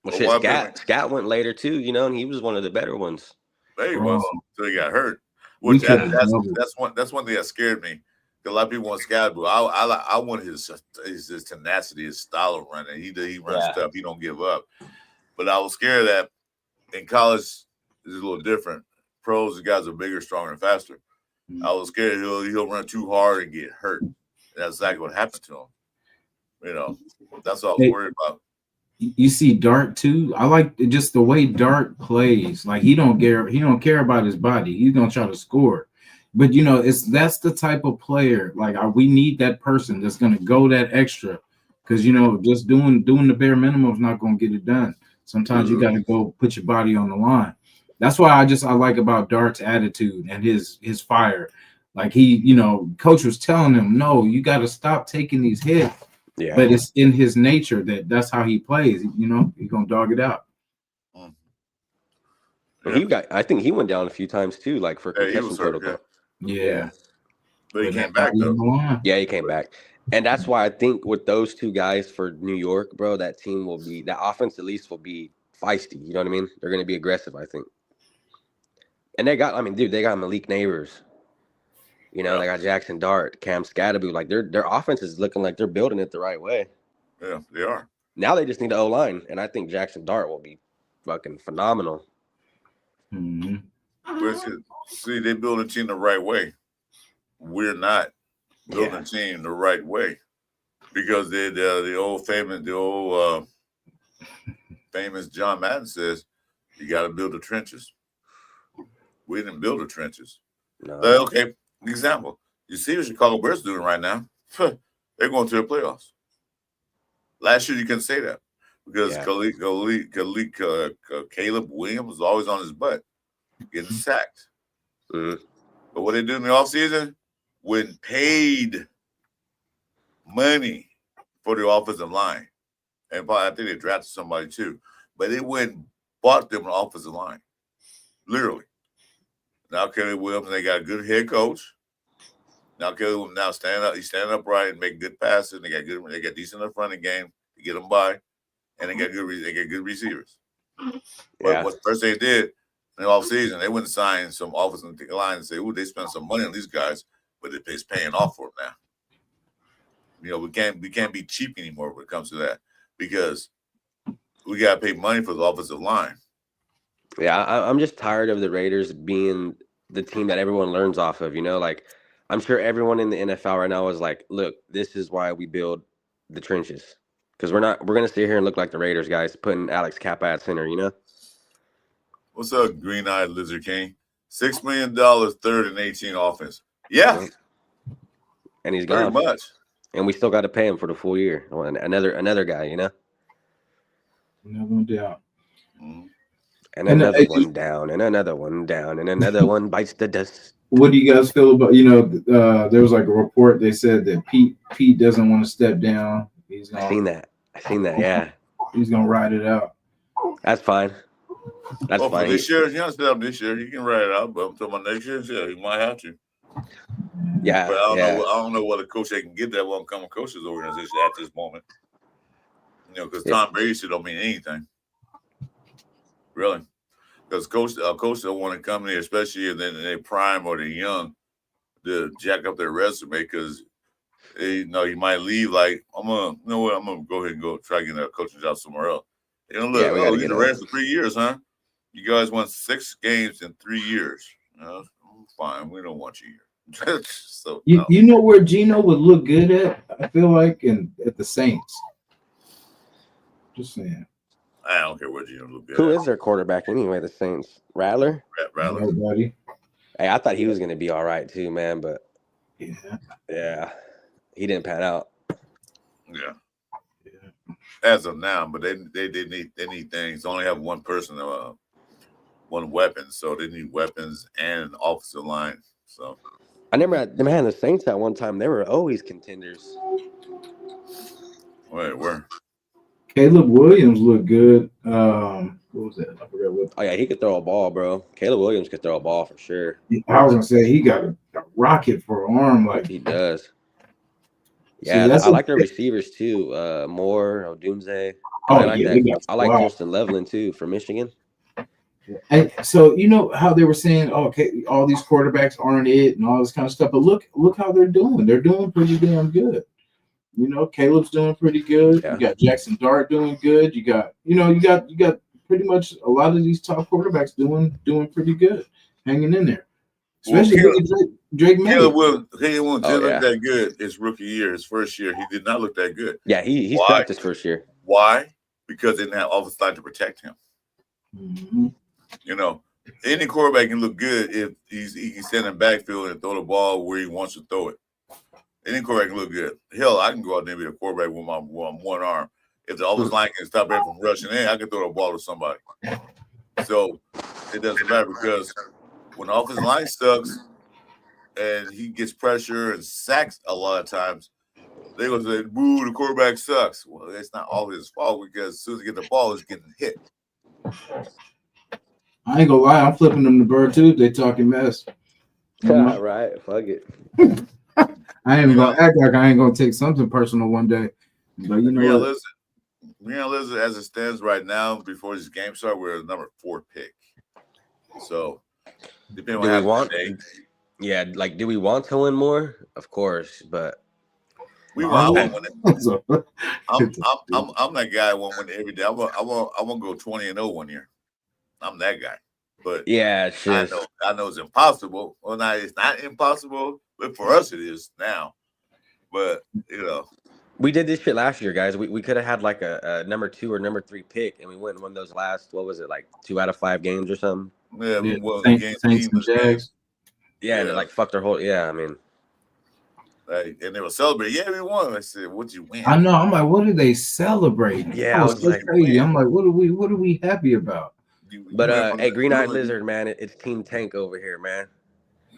Well, shit, Scat went later too, you know, and he was one of the better ones. There he was until he got hurt. Which that's one thing that scared me. A lot of people want Scat, but I want his tenacity, his style of running. He runs tough. He don't give up. But I was scared that in college it's a little different. Pros, the guys are bigger, stronger, and faster. I was scared he'll run too hard and get hurt. That's exactly what happened to him. You know, that's what I was worried about. You see Dart too. I like just the way Dart plays. Like he don't care about his body. He's gonna try to score. But you know, that's the type of player. Like we need that person that's gonna go that extra. Because you know, just doing the bare minimum is not gonna get it done. Sometimes you gotta go put your body on the line. That's why I like about Dart's attitude and his fire. Like he, you know, coach was telling him, no, you got to stop taking these hits. Yeah. But it's in his nature that's how he plays. You know, he's gonna dog it out. Well, I think he went down a few times too, like for concussion protocol. Yeah. But he came back though. Yeah, he came back. And that's why I think with those two guys for New York, bro, that offense at least will be feisty. You know what I mean? They're gonna be aggressive, I think. And they got Malik Neighbors. You know, they got Jackson Dart, Cam Scatterby. Like their offense is looking like they're building it the right way. Yeah, they are. Now they just need the O-line, and I think Jackson Dart will be fucking phenomenal. Mm-hmm. See, they build a team the right way. We're not building a team the right way because the old famous John Madden says you got to build the trenches. We didn't build the trenches. No. Okay. Example, you see what Chicago Bears doing right now? They're going to the playoffs. Last year, you couldn't say that because Caleb Williams was always on his butt, getting sacked. Mm-hmm. But what they did in the offseason, when paid money for the offensive line, and probably I think they drafted somebody too, but they went and bought them an offensive line, literally. Now Caleb Williams, they got a good head coach. Now Caleb Williams he's standing upright and making good passes. They got decent in the running game to get them by, and they got good receivers. But what first they did in the offseason, they went and signed some offensive line and say, "Ooh, they spent some money on these guys, but it's paying off for them now." You know, we can't be cheap anymore when it comes to that because we got to pay money for the offensive line. Yeah, I'm just tired of the Raiders being the team that everyone learns off of, you know? Like, I'm sure everyone in the NFL right now is like, look, this is why we build the trenches. Because we're going to sit here and look like the Raiders guys putting Alex Kappa at center, you know? What's up, Green-Eyed Lizard King? $6 million, 3rd and 18 offense. Yeah. And he's gone. Very much. And we still got to pay him for the full year. Another guy, you know? No doubt. Mm-hmm. And another one down, and another one down, and another one bites the dust. What do you guys feel about, you know, there was like a report, they said that Pete doesn't want to step down. I seen that, yeah. He's going to ride it out. That's fine. That's fine. For this year, step up this year. He can ride it out, but I'm talking about next year, yeah, he might have to. Yeah. But I don't know what a coach they can get that won't come and coach his organization at this moment. You know, because Tom Brady shit don't mean anything. Really, because coach don't want to come here, especially if they're prime or they're young, to jack up their resume because you might leave like I'm gonna go ahead and go try to get a coaching job somewhere else. You know, look, you're the Reds for 3 years, huh? You guys won 6 games in 3 years. Fine, we don't want you here. So you know where Geno would look good at? I feel like at the Saints. Just saying. I don't care what Geno look good. Who is their quarterback anyway? The Saints. Rattler. Nobody. Hey, I thought he was going to be all right too, man. But yeah, he didn't pan out. Yeah. As of now, but they need things. They only have one person, one weapon, so they need weapons and an offensive line. So I never had the Saints at one time. They were always contenders. Wait, where? Caleb Williams looked good. What was that? I forgot what. Oh yeah, he could throw a ball, bro. Caleb Williams could throw a ball for sure. I was gonna say he got a rocket for an arm, like he does. Yeah, I like their receivers too. Moore, Odunze. I like that. I like Justin Leveland too from Michigan. And so you know how they were saying, okay, all these quarterbacks aren't it and all this kind of stuff, but look how they're doing. They're doing pretty damn good. You know, Caleb's doing pretty good. Yeah. You got Jackson Dart doing good. You got pretty much a lot of these top quarterbacks doing pretty good, hanging in there. Well, Especially Drake May. Caleb Williams didn't look yeah. that good his rookie year, his first year. He did not look that good. Yeah, he sucked his first year. Why? Because they didn't have offensive line to protect him. Mhm. You know, any quarterback can look good if he can stand in the backfield and throw the ball where he wants to throw it. Any quarterback can look good. Hell, I can go out there and be a quarterback with my one arm. If the offensive line can stop him from rushing in, I can throw the ball to somebody. So it doesn't matter because when the offensive line sucks and he gets pressure and sacks a lot of times, they're going to say, boo, the quarterback sucks. Well, it's not always his fault because as soon as he gets the ball, he's getting hit. I ain't gonna lie, I'm flipping them the bird too. They talking mess. You know? Right, fuck it. I ain't even gonna act like I ain't gonna take something personal one day. But you know what? Listen, as it stands right now, before this game start, we're the number 4 pick. So, depending on what happens today. Yeah, like, do we want to win more? Of course, but we want to win it. I'm that guy who won't win every day. I want to go 20-0 one year. I'm that guy. But yeah, it's just, I know it's impossible. Well, now it's not impossible, but for us it is now. But you know, we did this shit last year, guys. We could have had like a number 2 or number 3 pick, and we went and won those last, what was it, like 2 out of 5 games or something? Yeah, we won Saints and Jags. Yeah, and it like fucked our whole. Yeah, I mean, and they were celebrating. Yeah, we won. I said, "What'd you win?" I know. I'm like, what are they celebrating? Yeah, I was so like, crazy. I'm like, what are we happy about? But hey, Green Eyed Lizard, man, it's Team Tank over here, man.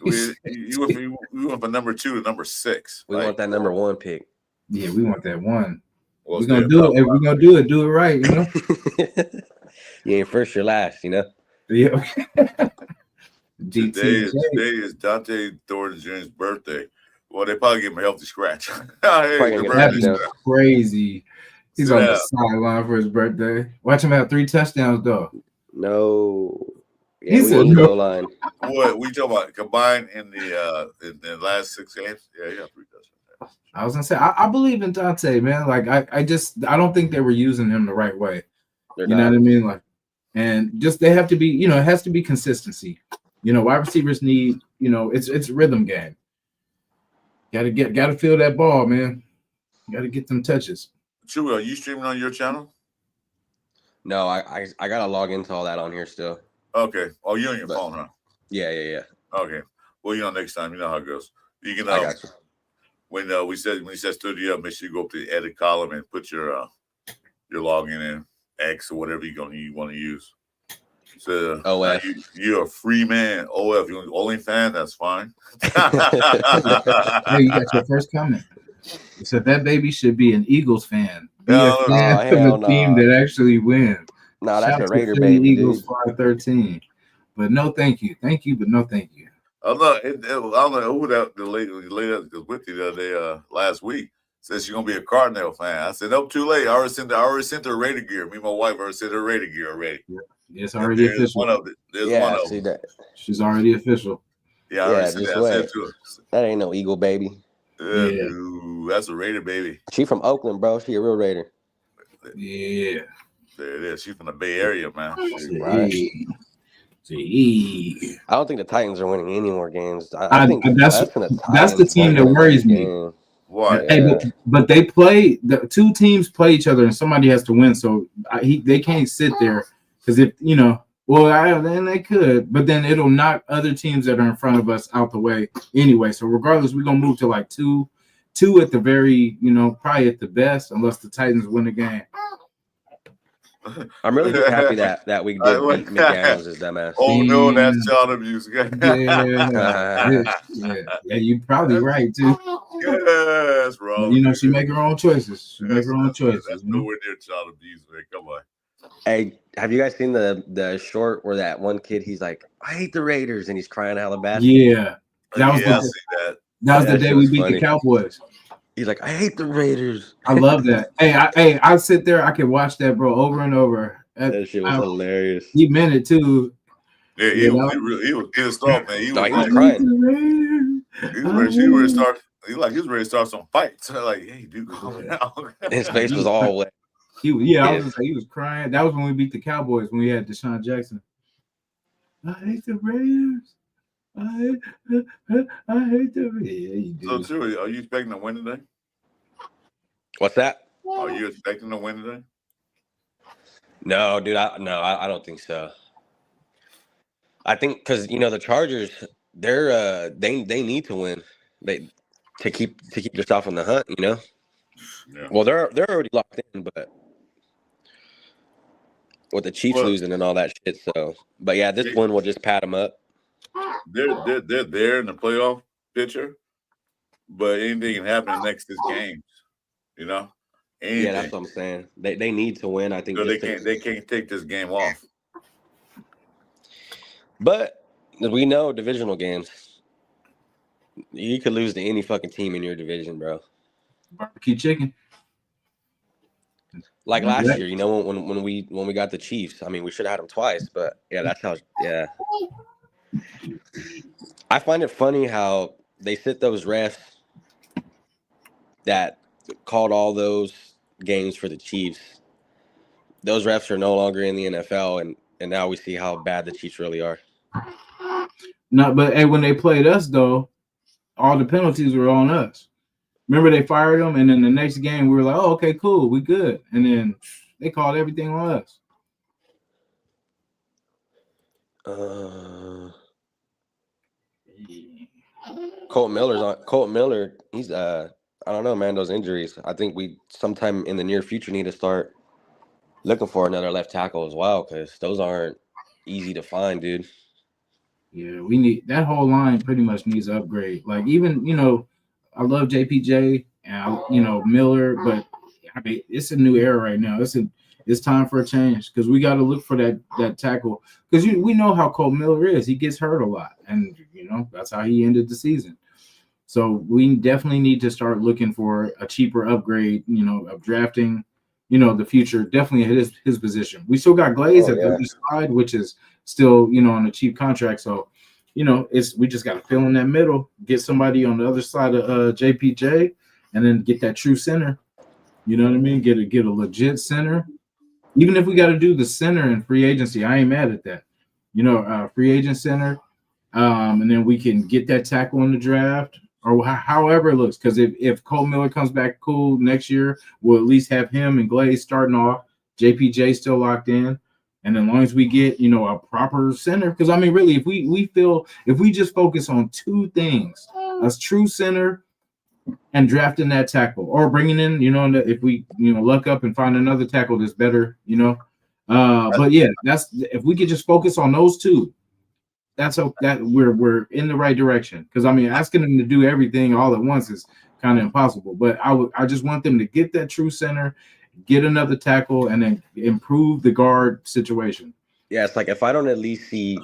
We went from number 2 to number 6. We want that number 1 pick. Yeah, we want that one. Well, we're gonna do it. If we're gonna do it right, you know. You ain't first or last, you know. Yeah. Today is Dante Thornton Jr.'s birthday. Well, they probably give him a healthy scratch. That's crazy. He's on the sideline for his birthday. Watch him have 3 touchdowns, though. No. Yeah, He said no. Line. What we talking about combined in the last 6 games? Yeah, he got 3 touchdowns. I was gonna say I believe in Dante, man. Like I don't think they were using him the right way. You know what I mean? Like, and just they have to be, you know, it has to be consistency. You know, wide receivers need, you know, it's a rhythm game. Gotta feel that ball, man. Gotta get them touches. Chewy, are you streaming on your channel? No, I gotta log into all that on here still. Okay. Oh, you're on your phone, huh? Yeah. Okay. Well, you know, next time, you know how it goes. You can. I got you. When you set studio up, make sure you go up to the edit column and put your login in X or whatever you want to use. So OF. You're a free man. OF. You're an OnlyFans, that's fine. Hey, you got your first comment. He said that baby should be an Eagles fan. Be a fan of the team that actually wins. No, that's a Raider baby. Eagles 5-13. But no, thank you. Thank you, but no, thank you. I don't know who the lady was with you the other day, last week. Says she's gonna be a Cardinal fan. I said, nope, too late. I already sent her Raider gear. Me and my wife already sent her Raider gear already. Yeah. It's already official. There's one of them. That. She's already official. Yeah, I already sent that to her. That ain't no Eagle baby. Yeah. Dude, that's a Raider baby. She from Oakland, bro. She a real Raider. Yeah. There it is. She's from the Bay Area, man. Right. See. I don't think the Titans are winning any more games. I think that's the team that worries me. Why? Hey, but they play. The 2 teams play each other, and somebody has to win. So they can't sit there because if you know, then they could, but then it'll knock other teams that are in front of us out the way anyway. So regardless, we're gonna move to like two at the very, you know, probably at the best, unless the Titans win the game. I'm really just happy that we did beat McDaniels' dumbass. Oh no, that's child abuse. Yeah, you're probably right too. Yeah, that's wrong. You know, she make her own choices. That's nowhere near child abuse, man. Come on. Hey, have you guys seen the short where that one kid, he's like, I hate the Raiders, and he's crying hella bad? Yeah. That was the day we beat funny. The Cowboys. He's like, I hate the Raiders. I love that. I sit there, I can watch that, bro, over and over. That shit was hilarious. He meant it too. Yeah, he was pissed off, man. He was crying. He was ready to start some fights. Like, hey, dude, go down. His face was all wet. I was gonna say he was crying. That was when we beat the Cowboys when we had Deshaun Jackson. I hate the Raiders. I hate the Raiders. Yeah, you So, do. Chewy, are you expecting to win today? What's that? Are you expecting to win today? No, dude. I don't think so. I think because the Chargers, they need to win, to keep yourself in the hunt. Yeah. Well, they're already locked in, but with the Chiefs losing and all that shit. So, but yeah, this one will just pat them up. They're there in the playoff picture, but anything can happen in the next 6 games. Anything. Yeah, that's what I'm saying. They need to win. I think So they can't take this game off. But we know divisional games, you could lose to any fucking team in your division, bro. Barbecue chicken. Like last year, when we got the Chiefs. I mean, we should have had them twice, but yeah, that's how. Yeah, I find it funny how they sit those refs that called all those games for the Chiefs. Those refs are no longer in the NFL, and now we see how bad the Chiefs really are. No, but hey, when they played us though, all the penalties were on us. Remember they fired them, and then the next game we were like, "Oh, okay, cool, we good," and then they called everything on us. Colt Miller, he's I don't know, man, those injuries. I think we sometime in the near future need to start looking for another left tackle as well, because those aren't easy to find, dude. Yeah, we need that whole line pretty much needs to upgrade. Like even, I love JPJ and Miller, but I mean it's a new era right now. It's time for a change because we got to look for that tackle because we know how Cole Miller is. He gets hurt a lot, and that's how he ended the season. So we definitely need to start looking for a cheaper upgrade, of drafting, the future. Definitely at his position. We still got Glaze at the other side, which is still, on a cheap contract. So, we just got to fill in that middle, get somebody on the other side of JPJ, and then get that true center. You know what I mean? Get a legit center. Even if we got to do the center in free agency, I ain't mad at that. Free agent center, and then we can get that tackle in the draft or however it looks. Because if Cole Miller comes back cool next year, we'll at least have him and Glaze starting off. JPJ still locked in. And as long as we get, a proper center, because I mean, really, if we just focus on 2 things, a true center and drafting that tackle, or bringing in, if we, luck up and find another tackle that's better, but yeah, that's if we could just focus on those 2, that's that we're in the right direction. Because I mean, asking them to do everything all at once is kind of impossible. But I just want them to get that true center, get another tackle, and then improve the guard situation. Yeah, it's like if I don't at least see,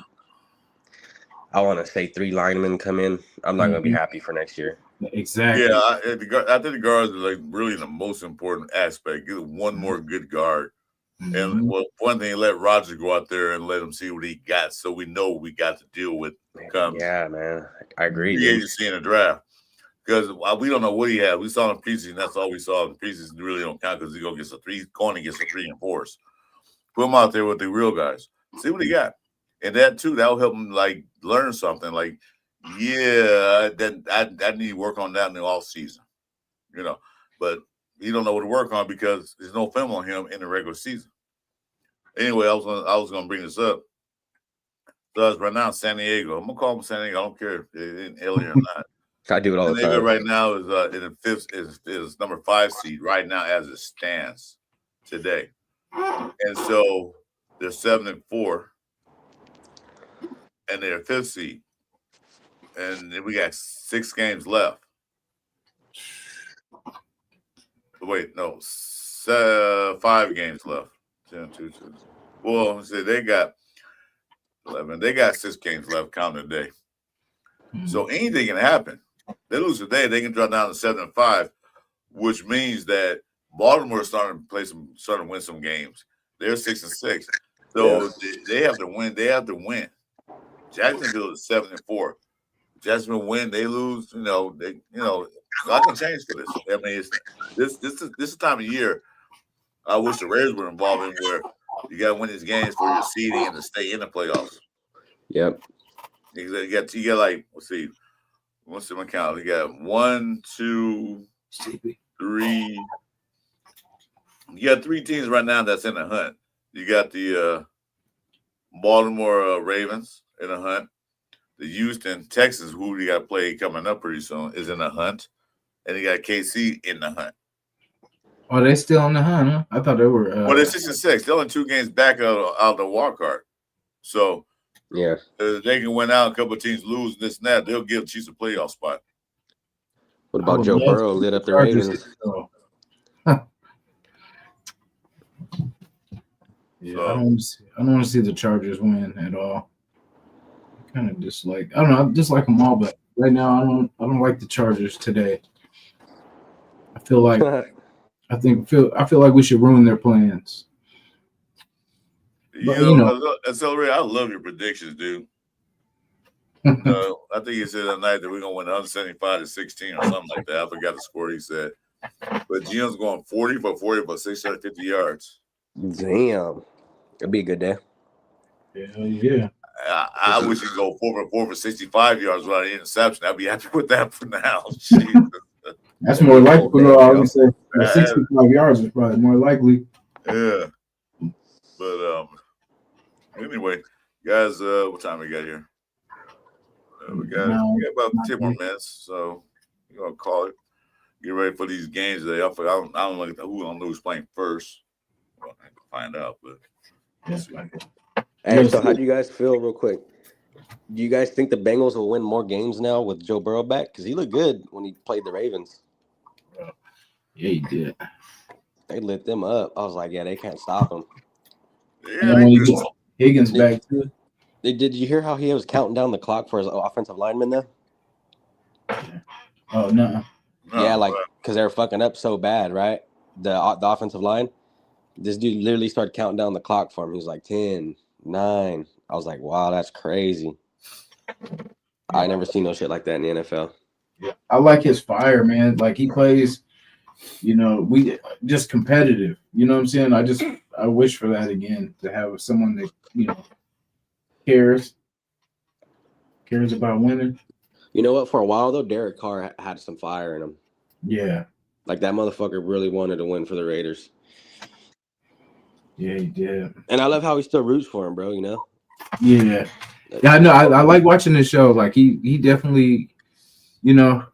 I want to say 3 linemen come in, I'm not going to be happy for next year. Exactly. Yeah, I think the guards are like really the most important aspect. Get one more good guard. And one thing, let Rodgers go out there and let him see what he got, so we know what we got to deal with. Yeah, man, I agree. Free agency in the draft, because we don't know what he had. We saw in preseason. That's all we saw in preseason. Really don't count because he's going against going against a 3 and 4s. Put him out there with the real guys. See what he got, and that too. That will help him like learn something. Like, yeah, that I need to work on that in the off season, But you don't know what to work on because there's no film on him in the regular season. Anyway, I was gonna bring this up. So right now, San Diego. I'm gonna call him San Diego. I don't care if they're in LA or not. I do it all the San Diego time. right now is in the 5th is number 5 seed right now as it stands today, and so they're 7-4, and they're 5th seed, and then we got 6 games left. Wait, no, 5 games left. 10, 2, 2. Well, they got 11. They got 6 games left, counting today. So anything can happen. They lose today, they can drop down to 7-5, which means that Baltimore is starting to win some games. They're 6-6, so they have to win. They have to win. Jacksonville is 7-4. Jacksonville win, they lose. I can change for this. I mean, this is the time of year. I wish the Raiders were involved in where you got to win these games for your seeding and to stay in the playoffs. Yep. You got like, let's see, what's the count? You got 1, 2, 3. You got 3 teams right now that's in the hunt. You got the Baltimore Ravens in the hunt. The Houston Texans, who you got to play coming up pretty soon, is in the hunt. And you got KC in the hunt. Oh, they still in the hunt, huh? I thought they were. Well, they're 6-6. They're only 2 games back out the wild card. So, yeah, they can win out. A couple of teams lose and this and that. They'll give the Chiefs a playoff spot. What about Joe Burrow lit up the Ravens? Yeah, so, I don't want to see the Chargers win at all. I kind of dislike. I don't know. I dislike them all, but right now I don't like the Chargers today. I feel like I feel like we should ruin their plans. But, Accelerate. I love your predictions, dude. I think he said that night that we're gonna win 175-16 or something like that. I forgot the score he said. But Gio's going 40 for 650 yards. Damn, it'd be a good day. Yeah. I wish he'd go 4 for 65 yards without an interception. I'd be happy with that for now. Jesus. That's more likely. I would say 65 yards is probably more likely. Yeah. But anyway, guys, what time we got here? We got about 10 more minutes, so we're gonna call it. Get ready for these games today. I don't know who's playing first. Well, I can find out, but hey, so how do you guys feel, real quick? Do you guys think the Bengals will win more games now with Joe Burrow back? Because he looked good when he played the Ravens. Yeah, he did. They lit them up. I was like, yeah, they can't stop him. Yeah, when he gets Higgins back too. Did you hear how he was counting down the clock for his offensive lineman though? Oh no. Yeah, like because they were fucking up so bad, right? The offensive line. This dude literally started counting down the clock for him. He was like 10, 9. I was like, wow, that's crazy. I never seen no shit like that in the NFL. Yeah, I like his fire, man. Like he plays, we just competitive. You know what I'm saying? I wish for that again, to have someone that cares about winning. You know what? For a while though, Derek Carr had some fire in him. Yeah, like that motherfucker really wanted to win for the Raiders. Yeah, he did. And I love how he still roots for him, bro. Yeah. I know. I like watching this show. Like he definitely,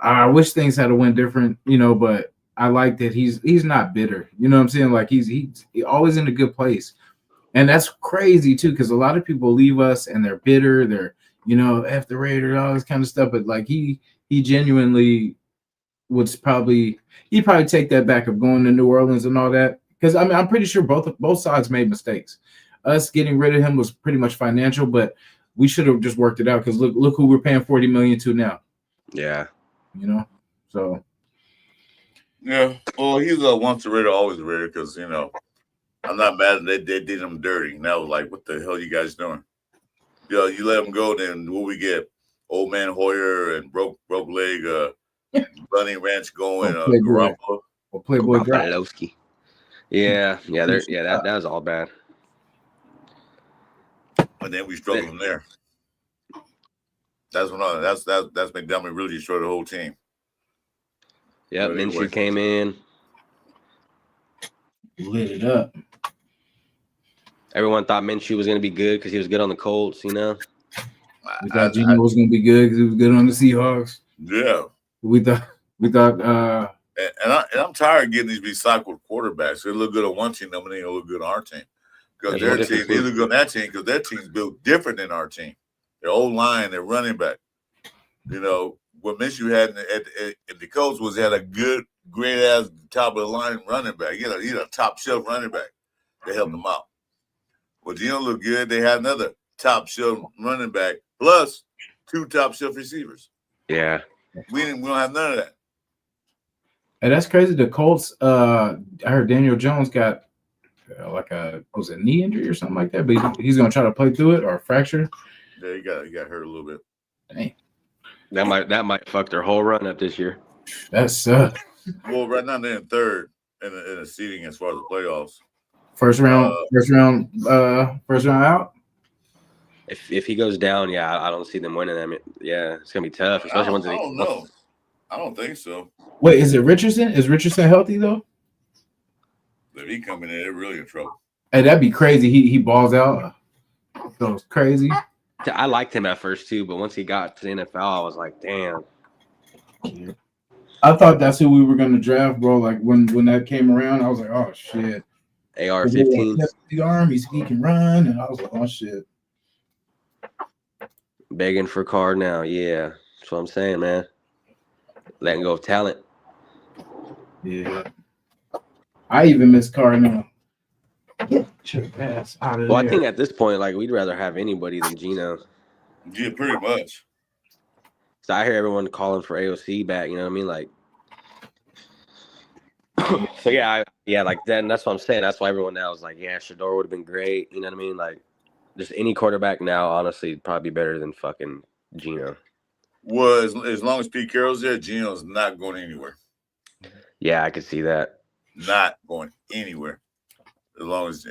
I wish things had went different, but I like that he's not bitter. You know what I'm saying? Like he's always in a good place. And that's crazy too, because a lot of people leave us and they're bitter, they're, F the Raiders, all this kind of stuff. But like he genuinely he'd probably take that back of going to New Orleans and all that. Because I'm pretty sure both sides made mistakes. Us getting rid of him was pretty much financial, but we should have just worked it out. Because look who we're paying $40 million to now. Yeah, So yeah. Well, he's a once a Raider, always a Raider. Because I'm not mad that they did him dirty. Now, like, what the hell you guys doing? You let him go, then what we get? Old man Hoyer and broke leg, Bunny Ranch going, Garoppolo. Playboy Garoppolo. Yeah, that was all bad. And then we struggled from there. That's McDermott really destroyed the whole team. Yep, Minshew came in, lit it up. Everyone thought Minshew was going to be good because he was good on the Colts, We thought Gino was going to be good because he was good on the Seahawks. Yeah. We thought. And I'm tired of getting these recycled quarterbacks. They look good on one team, but they don't look good on our team. Because they look good on that team because their team's built different than our team. Their old line, their running back. What Minshew had in the Colts was had a good, great ass top of the line running back. He's a top shelf running back. They helped him out. Well, Gino looked good. They had another top shelf running back plus 2 top shelf receivers. Yeah. We don't have none of that. And that's crazy. The Colts, I heard Daniel Jones got was it a knee injury or something like that, but he's going to try to play through it or a fracture. Yeah, he got hurt a little bit. Dang. That might fuck their whole run up this year. That sucks. Well, right now they're in third, in the seeding as far as the playoffs. First round out. If he goes down, yeah, I don't see them winning. I mean, yeah, it's gonna be tough, especially once I don't know. I don't think so. Wait, is it Richardson? Is Richardson healthy though? If he coming in, they're really in trouble. Hey, that'd be crazy. He balls out. Goes crazy. I liked him at first too, but once he got to the NFL, I was like, damn. I thought that's who we were gonna draft, bro. Like when that came around, I was like, oh shit. AR-15. The arm, he can run, and I was like, oh shit. Begging for Carr now, yeah. That's what I'm saying, man. Letting go of talent. Yeah. I even miss Carr now. Check pass out of Well, there. I think at this point, like, we'd rather have anybody than Geno. Yeah, pretty much. So I hear everyone calling for AOC back. You know what I mean? Like, so yeah, like then that's what I'm saying. That's why everyone now is like, yeah, Shador would have been great. You know what I mean? Like, just any quarterback now, honestly, probably better than fucking Geno. Well, as long as Pete Carroll's there, Geno's not going anywhere. Yeah, I could see that. Not going anywhere. As long as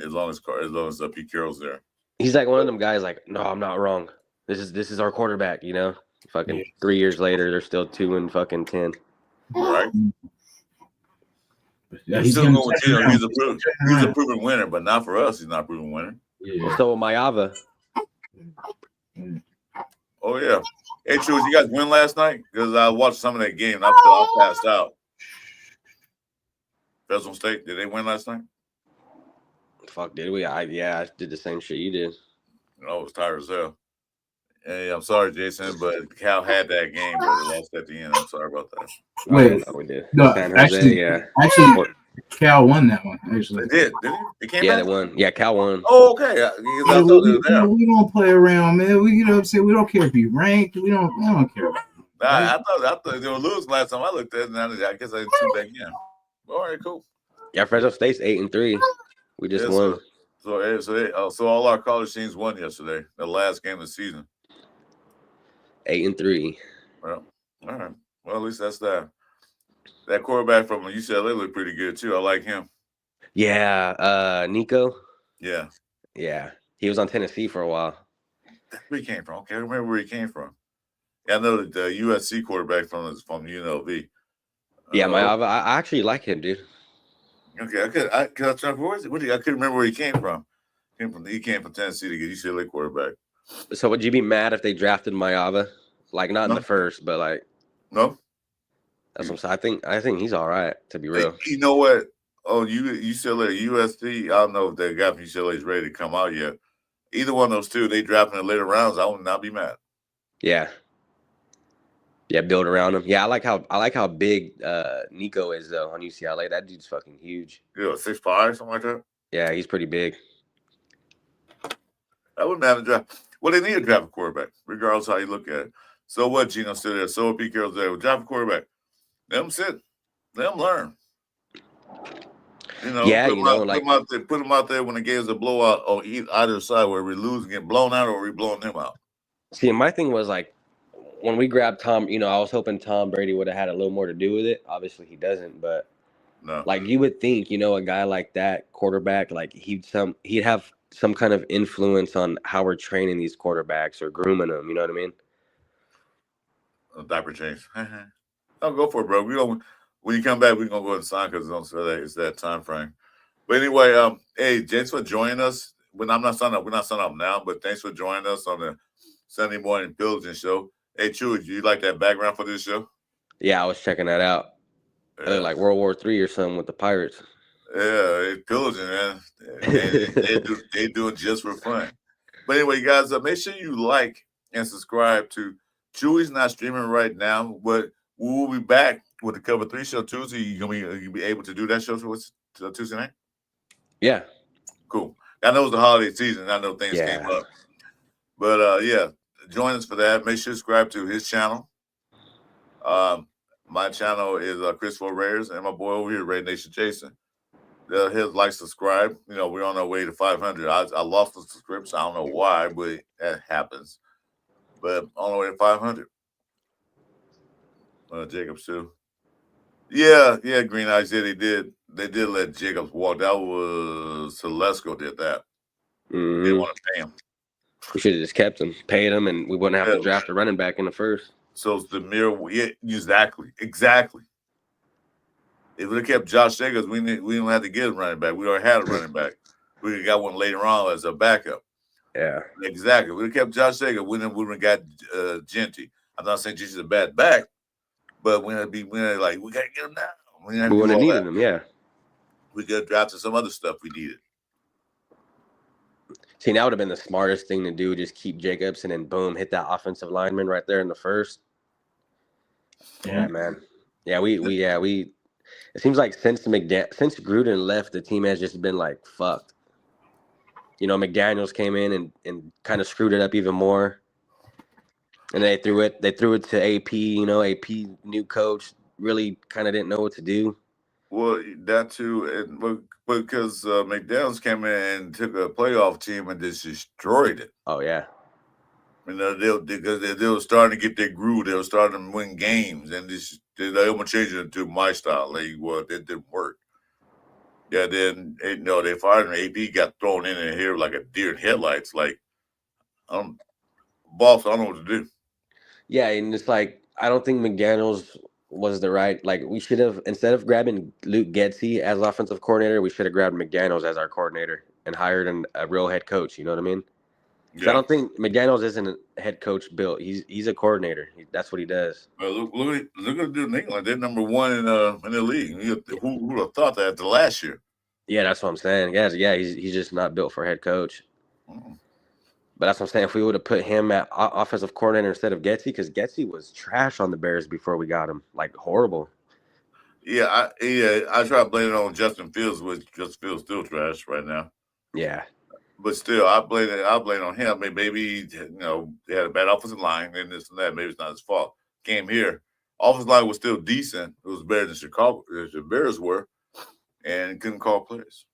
Pete Carroll's there. He's like one of them guys. Like, no, I'm not wrong. This is our quarterback. You know, fucking 3 years later, they're still 2-10. Right. Yeah, he's still going with Geno. He's a proven winner, but not for us. He's not a proven winner. Yeah. So Mayava. Oh yeah. Hey, True, you guys win last night? Because I watched some of that game and I passed out. Fresno State, did they win last night? Fuck, did we? I did the same shit you did. I was tired as hell. Hey, I'm sorry, Jason, but Cal had that game, but they lost at the end. I'm sorry about that. Wait, we did. no, San Jose, actually, Cal won that one. Actually, they did. Didn't they? They came back? They won. Yeah, Cal won. Oh, okay. We don't play around, man. We we don't care if you ranked. We don't care. I thought they were losing last time I looked at it. And I guess I didn't tune back in. All right, cool. Yeah, Fresno State's 8-3. We just won. So all our college teams won yesterday. The last game of the season. 8-3. Well, all right. Well, at least that's that. That quarterback from UCLA looked pretty good too. I like him. Yeah, Nico. Yeah. Yeah, he was on Tennessee for a while. Where he came from? Okay, I remember where he came from. Yeah, I know the USC quarterback from UNLV. Yeah, I actually like him, dude. Okay, I couldn't remember where he came from. He came from Tennessee to get UCLA quarterback. So would you be mad if they drafted Mayava? Like not in the first, but like no. That's what I'm saying. I think he's all right, to be real. You know what? Oh, UCLA, USC. I don't know if that guy from UCLA is ready to come out yet. Either one of those two, they draft in the later rounds. I would not be mad. Yeah. Yeah, build around him. Yeah, I like how big Nico is though on UCLA. That dude's fucking huge. Yeah, 6'5", something like that. Yeah, he's pretty big. I wouldn't have to draft. Well, they need to draft a quarterback, regardless of how you look at it. So what? Geno's still there. So Pete Carroll's there. We'll draft a quarterback. Let them sit. Let them learn. You know, put them out there when the game's a blowout on either side where we lose and get blown out or we blowing them out. See, my thing was like when we grabbed Tom, I was hoping Tom Brady would have had a little more to do with it. Obviously he doesn't, but like you would think, a guy like that, quarterback, like he'd have some kind of influence on how we're training these quarterbacks or grooming them, you know what I mean? A diaper change. Don't go for it, bro. When you come back, we're gonna go ahead and sign because it's that time frame. But anyway, hey, thanks for joining us. We're not signing up now, but thanks for joining us on the Sunday morning Pillaging show. Hey, Chewy, do you like that background for this show? Yeah, I was checking that out. Yeah. Like World War III or something with the pirates. Yeah, it's Pillaging, man. They do it just for fun. But anyway, guys, make sure you like and subscribe to Chewy's not streaming right now, but we will be back with the Cover 3 show Tuesday. You be able to do that show Tuesday night? Yeah. Cool. I know it's the holiday season. I know things came up. But, yeah, join us for that. Make sure you subscribe to his channel. My channel is Christopher Rares, and my boy over here, Red Nation Jason. Hit like, subscribe. We're on our way to 500. I lost the subscription. I don't know why, but that happens. But on our way to 500. Jacob too. Yeah, Green Eyes. Yeah, they did. they did let Jacobs walk. That was Telesco did that. They didn't Mhm. want to pay him. We should have just kept him, paid him, and we wouldn't have to Yeah. draft a running back in the first. So it's the mirror. Yeah, exactly. If we kept Josh Jacobs, we don't have to get a running back. We already had a running back. We got one later on as a backup. Yeah. Exactly. We kept Josh Jacobs. We would have got Genty. I'm not saying Genty's a bad back, but we gotta like we gotta get him now. We wouldn't have needed him. Yeah. We could have drafted some other stuff we needed. See, that would have been the smartest thing to do. Just keep Jacobs and then boom, hit that offensive lineman right there in the first. Yeah, man. Yeah, we. It seems like since Gruden left, the team has just been like fucked. You know, McDaniels came in and kind of screwed it up even more. And they threw it to AP. You know, AP new coach really kind of didn't know what to do. Well, that too, and because McDaniels came in and took a playoff team and just destroyed it. Oh yeah. You know, because they were starting to get their groove. They were starting to win games, and they almost changed it to my style. Like, well, it didn't work. Yeah, then they fired him. AP got thrown in here like a deer in headlights. Like, boss, I don't know what to do. Yeah, and it's like I don't think McDaniels was the right. Like, we should have, instead of grabbing Luke Getsy as offensive coordinator, we should have grabbed McDaniels as our coordinator and hired a real head coach. You know what I mean? Yeah. I don't think McDaniels isn't a head coach built. He's a coordinator. That's what he does. Well, look at the dude in England. They're number one in the league. Who would have thought that after last year? Yeah, that's what I'm saying. Yeah, he's just not built for head coach. Mm-hmm. But that's what I'm saying. If we would have put him at offensive coordinator instead of Getsy, because Getsy was trash on the Bears before we got him, like horrible. Yeah, I try to blame it on Justin Fields, which Justin Fields still trash right now. Yeah. But still, I blame it on him. Maybe they had a bad offensive line and this and that. Maybe it's not his fault. Came here, offensive line was still decent. It was better than Chicago, as the Bears were, and couldn't call plays.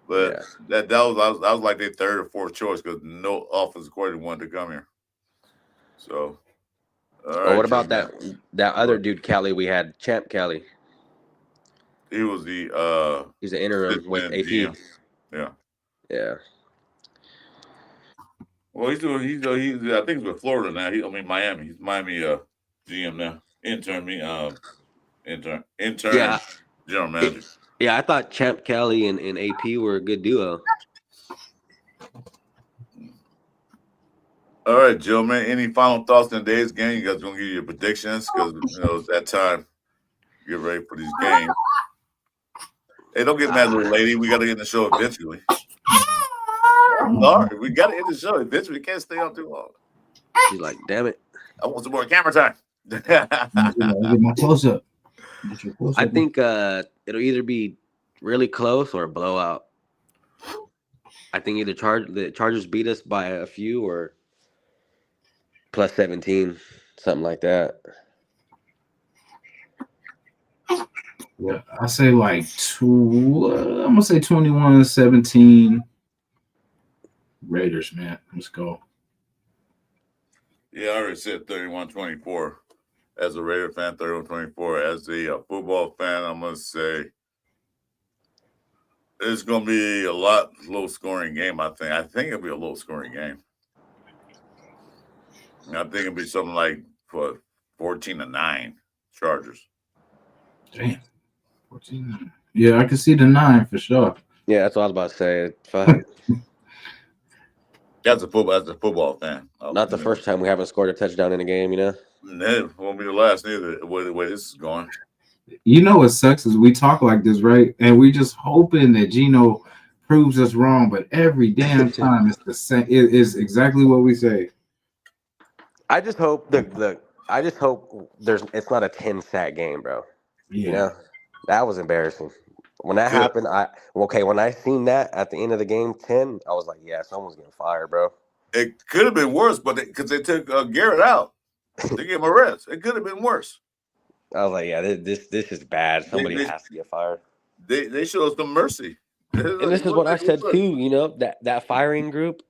But that was like their third or fourth choice because no offensive coordinator wanted to come here. So, what about that other dude, Kelly? We had Champ Kelly. He was he's an interim with AP. GM. Yeah. Well, he's I think he's with Florida now. Miami. He's Miami GM now. Intern general manager. Yeah, I thought Champ Kelly and AP were a good duo. All right, Joe, man. Any final thoughts on today's game? You guys gonna give your predictions because it's that time. Get ready for these games. Hey, don't get mad, little lady. We got to end the show eventually. I'm sorry. We got to end the show eventually. We can't stay on too long. She's like, damn it. I want some more camera time. Get my close up. I think it'll either be really close or a blowout. I think either the Chargers beat us by a few or plus 17, something like that. Yeah, I say like I'm gonna say 21-17 Raiders, man. Let's go. Yeah, I already said 31-24. As a Raider fan, 31-24. As a football fan, I'm gonna say it's gonna be a low scoring game. I think it'll be a low scoring game. I think it'll be something like 14-9 Chargers. Damn. 14. Yeah, I can see the 9 for sure. Yeah, that's what I was about to say. Fuck. That's a football fan. Not the first time we haven't scored a touchdown in a game, It won't be the last neither. The way this is going. You know what sucks is we talk like this, right? And we just hoping that Gino proves us wrong, but every damn time it's the same. It is exactly what we say. I just hope it's not a 10-sack game, bro. Yeah. That was embarrassing. When that happened, when I seen that at the end of the game, 10, I was like, yeah, someone's getting fired, bro. It could have been worse, but because they took Garrett out, they gave him a rest. It could have been worse. I was like, yeah, this is bad. Somebody has to get fired. They showed us some mercy. And this is what I said too. That firing group,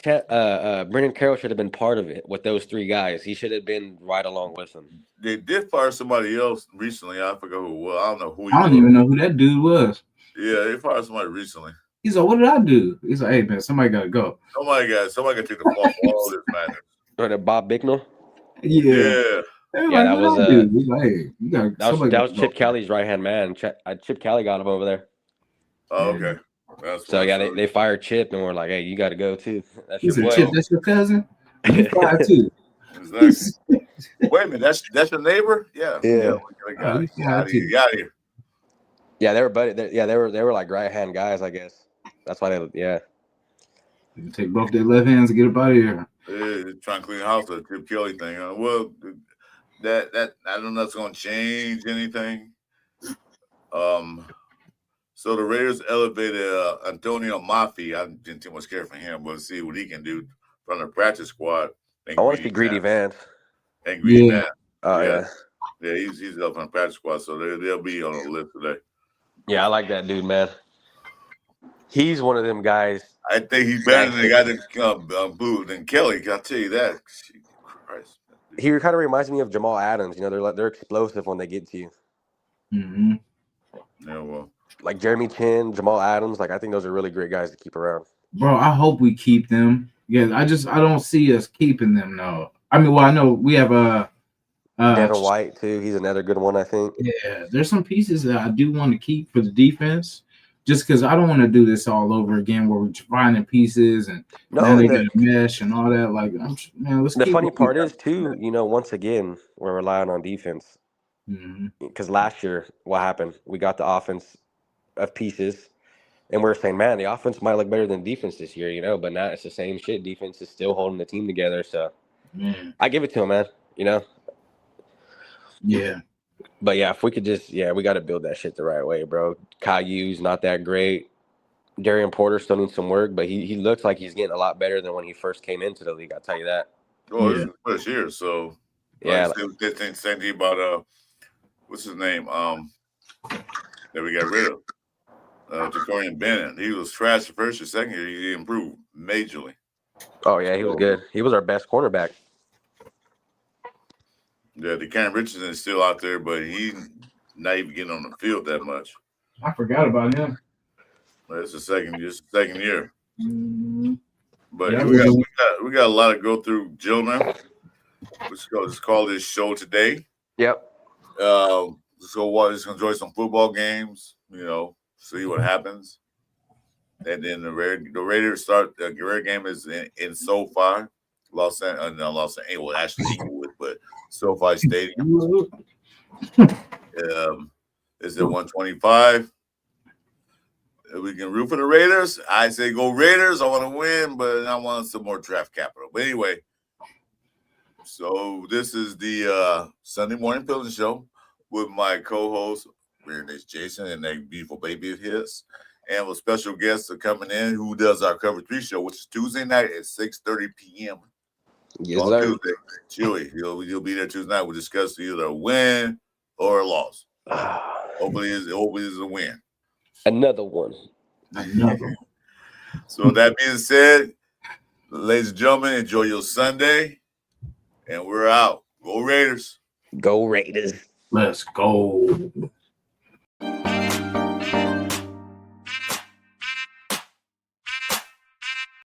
Brendan Carroll should have been part of it with those three guys. He should have been right along with them. They did fire somebody else recently. I forgot who. Well, I don't know who he I don't was. even know who that dude was. Yeah, they fired somebody recently. He's like, what did I do? He's like, hey man, somebody gotta go. Somebody got to take the fall for all this madness. Or the Bob Bicknell? Yeah. Everybody, that what was, I do? He's like, hey, you got That somebody was gotta Chip go. Kelly's right hand man. Chip Kelly got him over there. Oh, okay. That's So what yeah, I saw. they fired Chip and we're like, hey, you got to go too. That's He your said, boy. Chip, that's your cousin? You fired too. Exactly. Wait a minute, that's your neighbor? Yeah. Yeah. Get Oh, you out of here. Get out of here. Yeah, they were buddy. They were like right hand guys, I guess. That's why they You can take both their left hands and get up out of here. They're trying to clean the house with the Chip Kelly thing. Well, that I don't know if it's going to change anything. So the Raiders elevated Antonio Maffi. I didn't too much care for him, but see what he can do from the practice squad. I want to see Greedy Vance. And Greedy Vance. Oh yeah, he's up on the practice squad, so they'll be on the list today. Yeah, I like that dude, man. He's one of them guys. I think he's better than the guy that booed than Kelly. I'll tell you that. Christ. He kind of reminds me of Jamal Adams. You know, they're explosive when they get to you. Mm-hmm. Yeah, well, like Jeremy Chin, Jamal Adams. Like I think those are really great guys to keep around. Bro, I hope we keep them. Yeah, I don't see us keeping them. No, I mean, well, I know we have Devin White too. He's another good one, I think. Yeah, there's some pieces that I do want to keep for the defense, just because I don't want to do this all over again where we're finding pieces and then they get a mesh and all that. Like, man, let's. The funny part is too, you know, once again we're relying on defense because last year what happened? We got the offense of pieces, and we're saying, man, the offense might look better than defense this year, you know, but now it's the same shit. Defense is still holding the team together, so I give it to him, man. You know. Yeah. But yeah, if we could just, we got to build that shit the right way, bro. Caillou's not that great. Darian Porter still needs some work, but he looks like he's getting a lot better than when he first came into the league. I'll tell you that. Oh, this is the first year, so yeah. Same thing about what's his name? That we got rid of. Jacorian Bennett. He was trash the first or second year. He improved majorly. Oh yeah, he was good. He was our best cornerback. Yeah, Cam Richardson is still out there, but he's not even getting on the field that much. I forgot about him. It's the second year. But yeah, we got a lot to go through, gentlemen. Let's call this show today. Yep. Let's enjoy some football games. You know, see what happens. And then the Raiders start. The Raiders game is in SoFi, Los Angeles. Well, actually Inglewood, but SoFi Stadium. It's at 125. We can root for the Raiders. I say go Raiders. I want to win, but I want some more draft capital. But anyway, so this is the Sunday morning Pillaging show with my co-host, Chris and Jasin, and that beautiful baby of his. And with special guests are coming in who does our Cover 3 show, which is Tuesday night at 6:30 p.m. Yes, on sir. Tuesday. Chewy, you'll be there Tuesday night. We'll discuss either a win or a loss. Hopefully it's a win. Another one. So that being said, ladies and gentlemen, enjoy your Sunday. And we're out. Go Raiders. Go Raiders. Let's go.